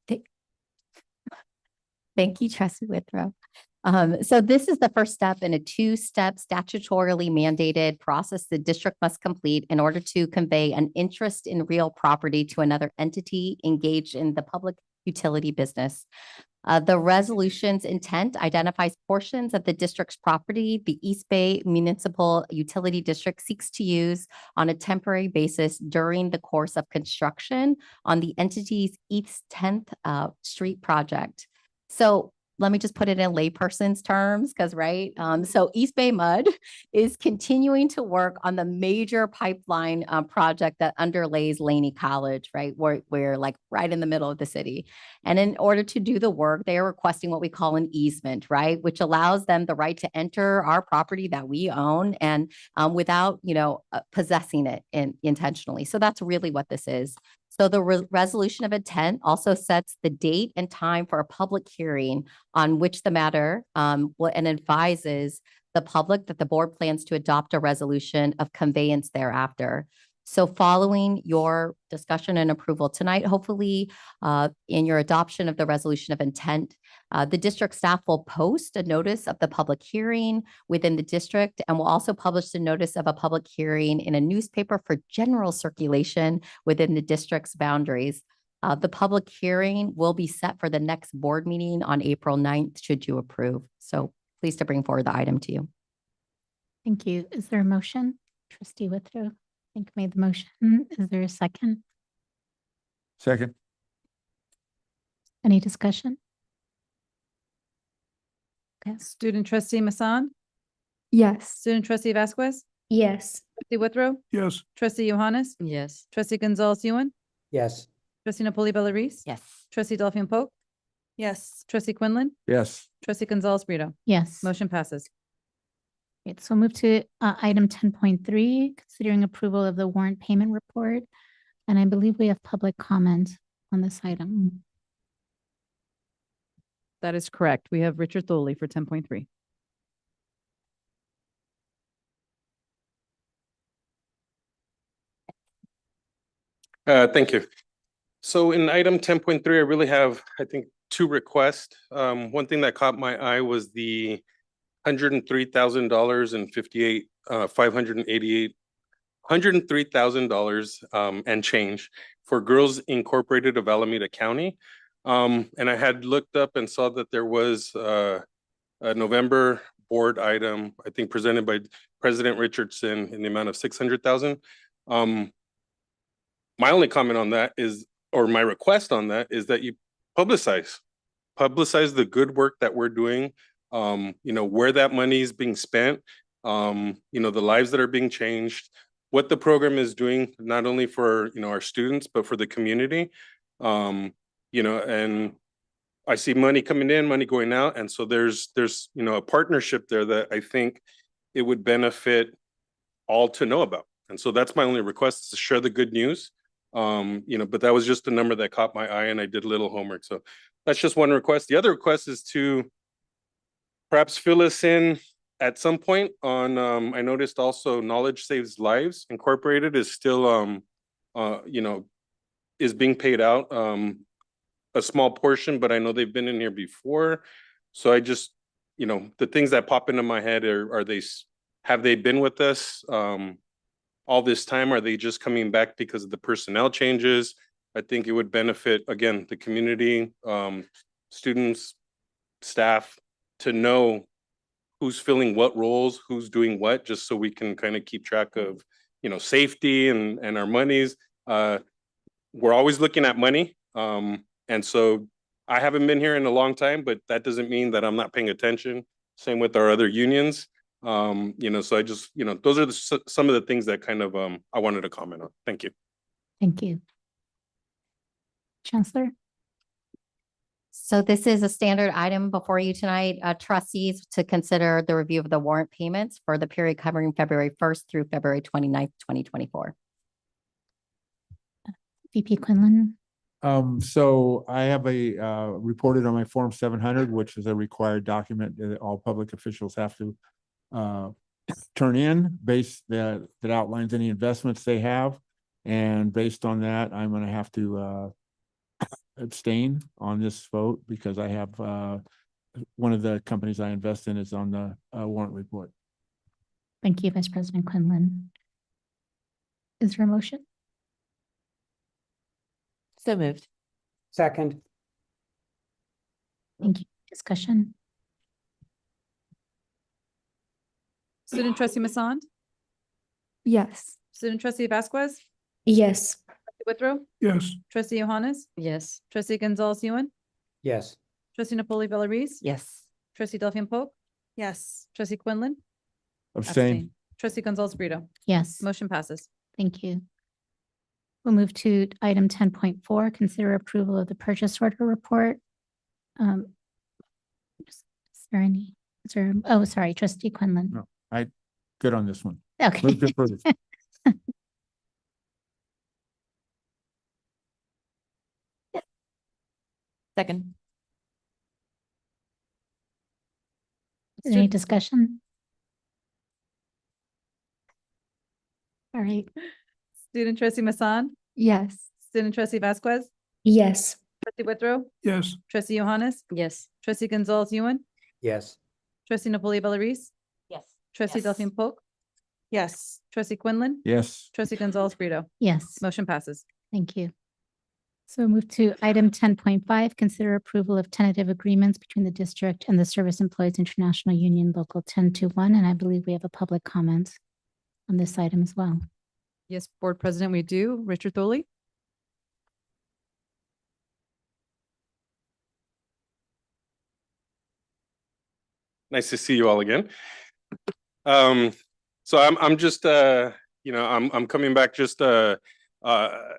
Thank you, trustee Withrow. So this is the first step in a 2-step statutorily mandated process the district must complete in order to convey an interest in real property to another entity engaged in the public utility business. The resolution's intent identifies portions of the district's property the East Bay Municipal Utility District seeks to use on a temporary basis during the course of construction on the entity's East 10th Street project. So let me just put it in layperson's terms, because so East Bay Mud is continuing to work on the major pipeline project that underlays Laney College, right? We're like right in the middle of the city. And in order to do the work, they are requesting what we call an easement, right? Which allows them the right to enter our property that we own and without, possessing it intentionally. So that's really what this is. So the resolution of intent also sets the date and time for a public hearing on which the matter and advises the public that the board plans to adopt a resolution of conveyance thereafter. So following your discussion and approval tonight, hopefully in your adoption of the resolution of intent, the district staff will post a notice of the public hearing within the district and will also publish the notice of a public hearing in a newspaper for general circulation within the district's boundaries. The public hearing will be set for the next board meeting on April 9th, should you approve. So pleased to bring forward the item to you. Thank you. Is there a motion? Trustee Withrow, I think made the motion. Is there a second? Second. Any discussion? Student trustee Masson, Yes. student trustee Vasquez, Yes. trustee Withrow, Yes. trustee Johannes, Yes. trustee Gonzalez Ewan, Yes. trustee Napoli Bellarice. Yes. Trustee Delphine Polk, Yes. trustee Quinlan, Yes. trustee Gonzalez Brito. Yes. Motion passes. Great. So we'll move to item 10.3, considering approval of the warrant payment report. And I believe we have public comment on this item. That is correct. We have Richard Thole for 10.3. Thank you. So in item 10.3, I really have, I think, two requests. One thing that caught my eye was the $103,000 and $103,000 and change for Girls Incorporated of Alameda County. And I had looked up and saw that there was a November board item, I think presented by President Richardson in the amount of $600,000. My only comment on that is, or my request on that is that you publicize the good work that we're doing, where that money is being spent, the lives that are being changed, what the program is doing, not only for, our students, but for the community. And I see money coming in, money going out. And so there's a partnership there that I think it would benefit all to know about. And so that's my only request, is to share the good news. But that was just a number that caught my eye and I did a little homework. So that's just one request. The other request is to perhaps fill us in at some point on, I noticed also Knowledge Saves Lives Incorporated is still, is being paid out, a small portion, but I know they've been in here before. So I just, the things that pop into my head have they been with us all this time? Are they just coming back because of the personnel changes? I think it would benefit, again, the community, students, staff, to know who's filling what roles, who's doing what, just so we can kind of keep track of, safety and our monies. We're always looking at money. And so I haven't been here in a long time, but that doesn't mean that I'm not paying attention. Same with our other unions. So I just, those are some of the things that kind of I wanted to comment on. Thank you. Thank you. Chancellor? So this is a standard item before you tonight, trustees, to consider the review of the warrant payments for the period covering February 1st through February 29th, 2024. VP Quinlan? So I have reported on my Form 700, which is a required document that all public officials have to turn in, that outlines any investments they have. And based on that, I'm going to have to abstain on this vote because I have one of the companies I invest in is on the warrant report. Thank you, Vice President Quinlan. Is there a motion? So moved. Second. Thank you. Discussion? Student trustee Masson, Yes. student trustee Vasquez, Yes. trustee Withrow, Yes. trustee Johannes, Yes. trustee Gonzalez Ewan, Yes. trustee Napoli Bellarice. Yes. Trustee Delphine Polk, Yes. trustee Quinlan. Abstain. Trustee Gonzalez Brito. Yes. Motion passes. Thank you. We'll move to item 10.4, consider approval of the purchase order report. Sorry, trustee Quinlan. No, good on this one. Okay. Move to approve. Second. Is there any discussion? All right. Student trustee Masson, Yes. student trustee Vasquez, Yes. trustee Withrow, Yes. trustee Johannes, Yes. trustee Gonzalez Ewan, Yes. trustee Napoli Bellarice, Yes. trustee Yes. Delphine Polk, Yes. trustee Quinlan, Yes. trustee Gonzalez Brito. Yes. Motion passes. Thank you. So move to item 10.5, consider approval of tentative agreements between the district and the Service Employees International Union Local 1021. And I believe we have a public comment on this item as well. Yes, board president, we do. Richard Thole. Nice to see you all again. So I'm just I'm coming back just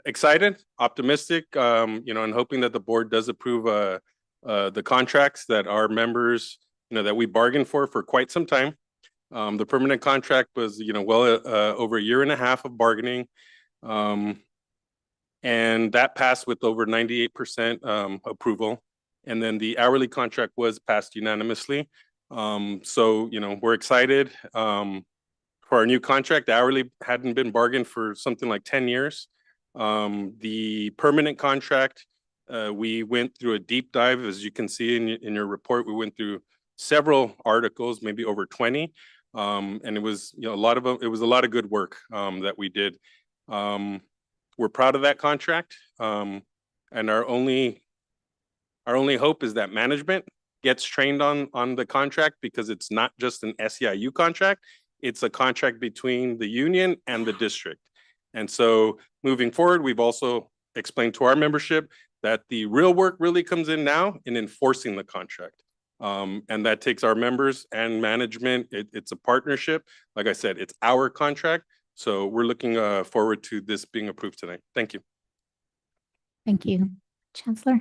excited, optimistic, and hoping that the board does approve the contracts that our members, that we bargained for quite some time. The permanent contract was, over a year and a half of bargaining. And that passed with over 98% approval. And then the hourly contract was passed unanimously. So, we're excited for our new contract. The hourly hadn't been bargained for something like 10 years. The permanent contract, we went through a deep dive, as you can see in your report. We went through several articles, maybe over 20. And it was, a lot of good work that we did. We're proud of that contract. And our only hope is that management gets trained on the contract, because it's not just an SEIU contract, it's a contract between the union and the district. And so moving forward, we've also explained to our membership that the real work really comes in now in enforcing the contract. And that takes our members and management. It's a partnership. Like I said, it's our contract. So we're looking forward to this being approved tonight. Thank you. Thank you. Chancellor?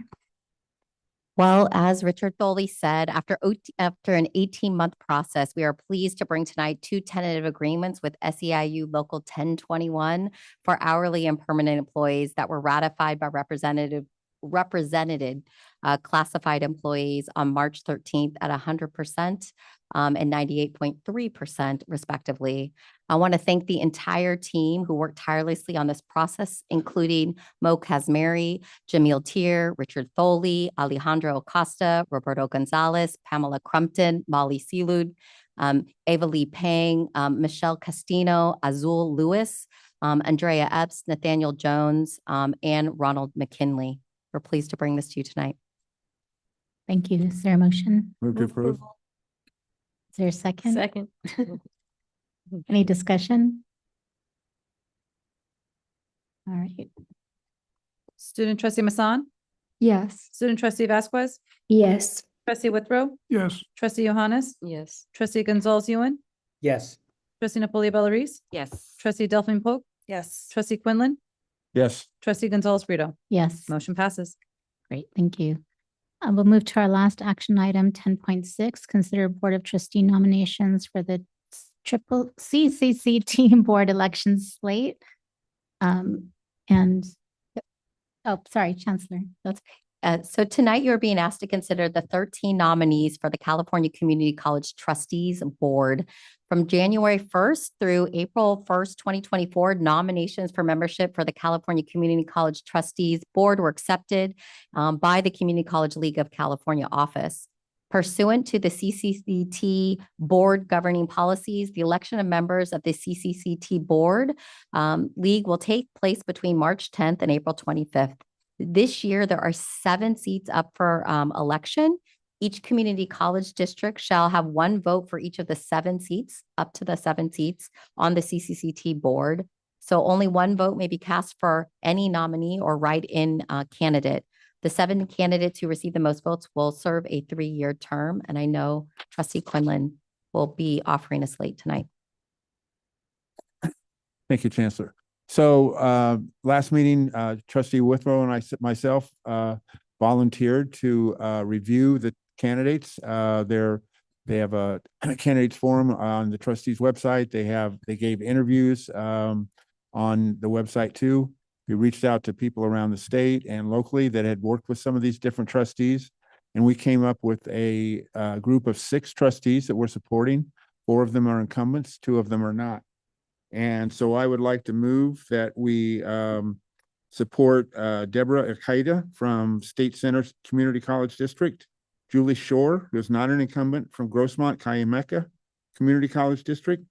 Well, as Richard Tholey said, after an 18-month process, we are pleased to bring tonight 2 tentative agreements with SEIU Local 1021 for hourly and permanent employees that were ratified by represented classified employees on March 13th at 100% and 98.3% respectively. I want to thank the entire team who worked tirelessly on this process, including Mo Kazmeri, Jamil Tier, Richard Tholey, Alejandro Acosta, Roberto Gonzalez, Pamela Crumpton, Molly Seelud, Ava Lee Pang, Michelle Castino, Azul Lewis, Andrea Epps, Nathaniel Jones, and Ronald McKinley. We're pleased to bring this to you tonight. Thank you. Is there a motion? Move to approve. Is there a second? Second. Any discussion? All right. Student trustee Masson, Yes. student trustee Vasquez, Yes. trustee Withrow, Yes. trustee Johannes, Yes. trustee Gonzalez Ewan, Yes. trustee Napoli Bellarice, Yes. trustee Delphine Polk, Yes. trustee Quinlan, Yes. trustee Gonzalez Brito. Yes. Motion passes. Great. Thank you. We'll move to our last action item, 10.6, consider Board of Trustee nominations for the triple CCC team board elections slate. Sorry, Chancellor. That's So tonight you're being asked to consider the 13 nominees for the California Community College Trustees Board. From January 1st through April 1st, 2024, nominations for membership for the California Community College Trustees Board were accepted by the Community College League of California office. Pursuant to the CCCT board governing policies, the election of members of the CCCT board league will take place between March 10th and April 25th. This year, there are 7 seats up for election. Each community college district shall have 1 vote for each of the 7 seats, up to the 7 seats on the CCCT board. So only 1 vote may be cast for any nominee or write-in candidate. The 7 candidates who receive the most votes will serve a 3-year term. And I know Trustee Quinlan will be offering a slate tonight. Thank you, Chancellor. So last meeting, Trustee Withrow and myself volunteered to review the candidates. They have a candidates forum on the trustees website. They gave interviews on the website too. We reached out to people around the state and locally that had worked with some of these different trustees. And we came up with a group of 6 trustees that we're supporting. 4 of them are incumbents, 2 of them are not. And so I would like to move that we support Deborah Akita from State Center Community College District, Julie Shore, who is not an incumbent, from Grossmont Cayumeca Community College District,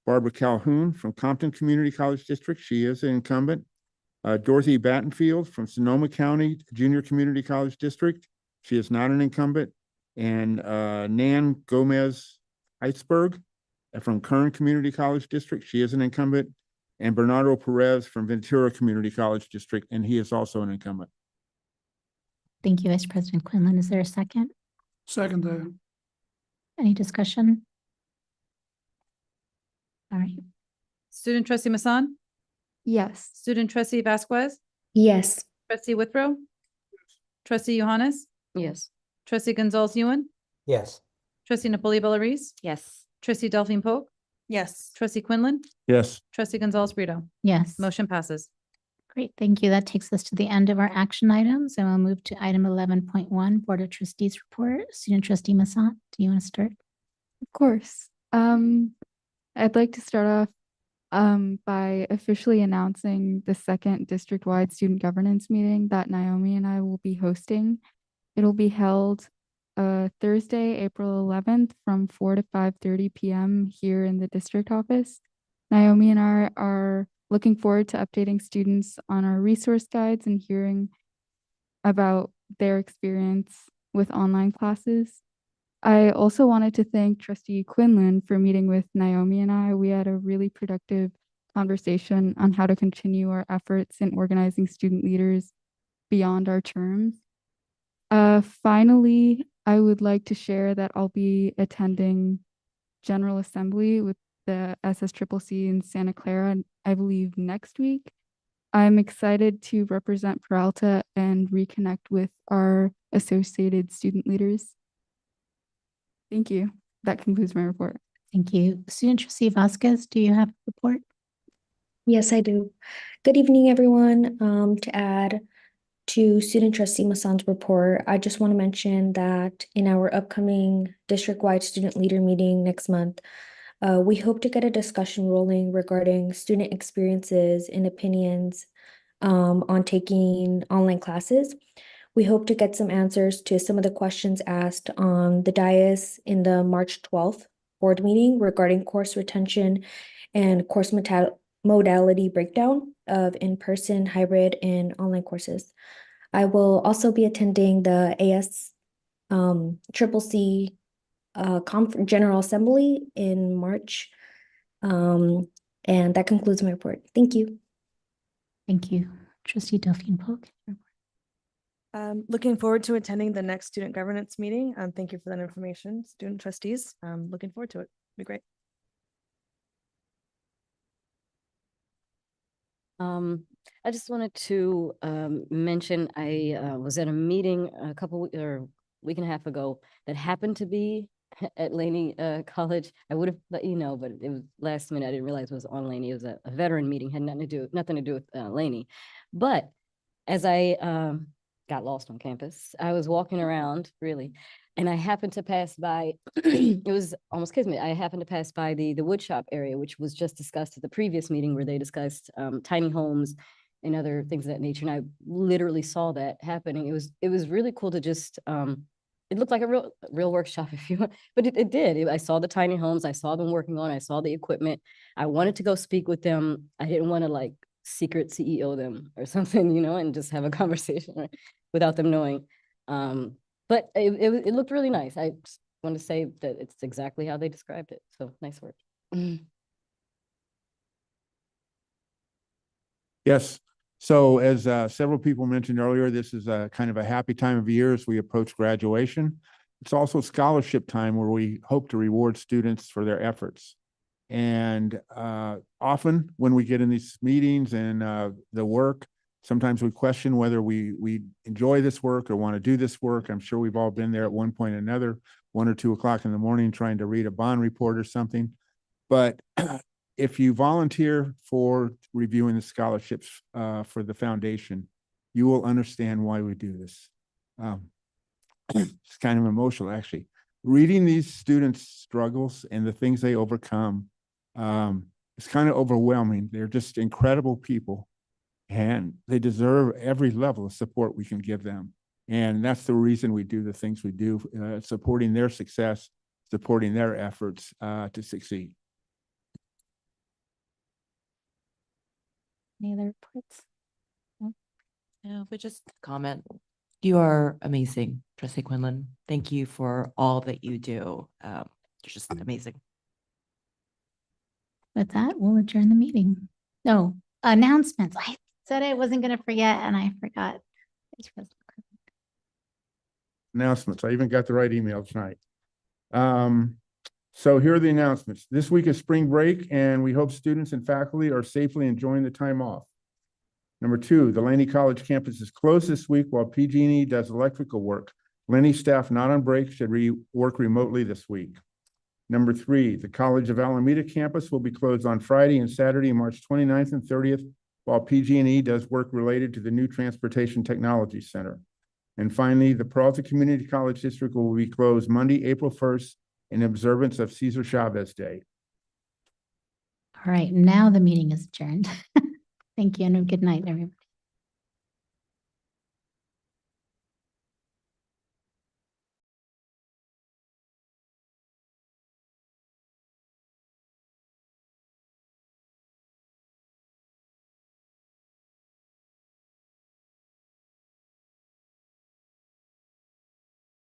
Barbara Calhoun from Compton Community College District, she is an incumbent, Dorothy Battenfield from Sonoma County Junior Community College District, she is not an incumbent, and Nan Gomez Heitzberg from Kern Community College District, she is an incumbent, and Bernardo Perez from Ventura Community College District, and he is also an incumbent. Thank you, Vice President Quinlan. Is there a second? Second. Any discussion? All right. Student trustee Masson, Yes. student trustee Vasquez, Yes. trustee Withrow, trustee Johannes, Yes. trustee Gonzalez Ewan, Yes. trustee Napoli Bellarice, Yes. trustee Delphine Polk, Yes. trustee Quinlan, Yes. trustee Gonzalez Brito. Yes. Motion passes. Great, thank you. That takes us to the end of our action items, and we'll move to item 11.1, Board of Trustees report. Student trustee Masson, do you want to start? Of course. I'd like to start off by officially announcing the second district-wide student governance meeting that Naomi and I will be hosting. It'll be held Thursday, April 11th from 4 to 5:30 p.m. here in the district office. Naomi and I are looking forward to updating students on our resource guides and hearing about their experience with online classes. I also wanted to thank Trustee Quinlan for meeting with Naomi and I. We had a really productive conversation on how to continue our efforts in organizing student leaders beyond our terms. Finally, I would like to share that I'll be attending General Assembly with the SSCCC in Santa Clara, I believe next week. I'm excited to represent Peralta and reconnect with our associated student leaders. Thank you. That concludes my report. Thank you. Student trustee Vasquez, do you have a report? Yes, I do. Good evening, everyone. To add to student trustee Masson's report, I just want to mention that in our upcoming district-wide student leader meeting next month, we hope to get a discussion rolling regarding student experiences and opinions on taking online classes. We hope to get some answers to some of the questions asked on the dais in the March 12th board meeting regarding course retention and course modality breakdown of in-person, hybrid, and online courses. I will also be attending the ASCCC General Assembly in March. And that concludes my report. Thank you. Thank you. Trustee Delphine Polk. Looking forward to attending the next student governance meeting. Thank you for that information, student trustees. Looking forward to it. It'll be great. I just wanted to mention I was at a meeting a week and a half ago that happened to be at Laney College. I would have let you know, but it was last minute. I didn't realize it was on Laney. It was a veteran meeting, had nothing to do with Laney. But as I got lost on campus, I was walking around really, and I happened to pass by. It was almost kismet. I happened to pass by the wood shop area, which was just discussed at the previous meeting where they discussed tiny homes and other things of that nature. And I literally saw that happening. It was really cool to just it looked like a real workshop, if you want, but it did. I saw the tiny homes. I saw them working on. I saw the equipment. I wanted to go speak with them. I didn't want to like secret CEO them or something, you know, and just have a conversation without them knowing. But it looked really nice. I just want to say that it's exactly how they described it. So nice work. Yes. So as several people mentioned earlier, this is a kind of a happy time of year as we approach graduation. It's also scholarship time where we hope to reward students for their efforts. And often when we get in these meetings and the work, sometimes we question whether we enjoy this work or want to do this work. I'm sure we've all been there at one point or another, 1 or 2 o'clock in the morning, trying to read a bond report or something. But if you volunteer for reviewing the scholarships for the foundation, you will understand why we do this. It's kind of emotional, actually. Reading these students' struggles and the things they overcome, it's kind of overwhelming. They're just incredible people, and they deserve every level of support we can give them. And that's the reason we do the things we do, supporting their success, supporting their efforts to succeed. Any other reports? No, but just comment. You are amazing, Trustee Quinlan. Thank you for all that you do. You're just amazing. With that, we'll adjourn the meeting. No, announcements. I said I wasn't going to forget and I forgot. Announcements. I even got the right email tonight. So here are the announcements. This week is spring break, and we hope students and faculty are safely enjoying the time off. Number two, the Laney College campus is closed this week while PG&E does electrical work. Laney staff not on break should work remotely this week. Number three, the College of Alameda campus will be closed on Friday and Saturday, March 29th and 30th, while PG&E does work related to the new Transportation Technology Center. And finally, the Peralta Community College District will be closed Monday, April 1st in observance of Cesar Chavez Day. All right, now the meeting is adjourned. Thank you and a good night, everybody.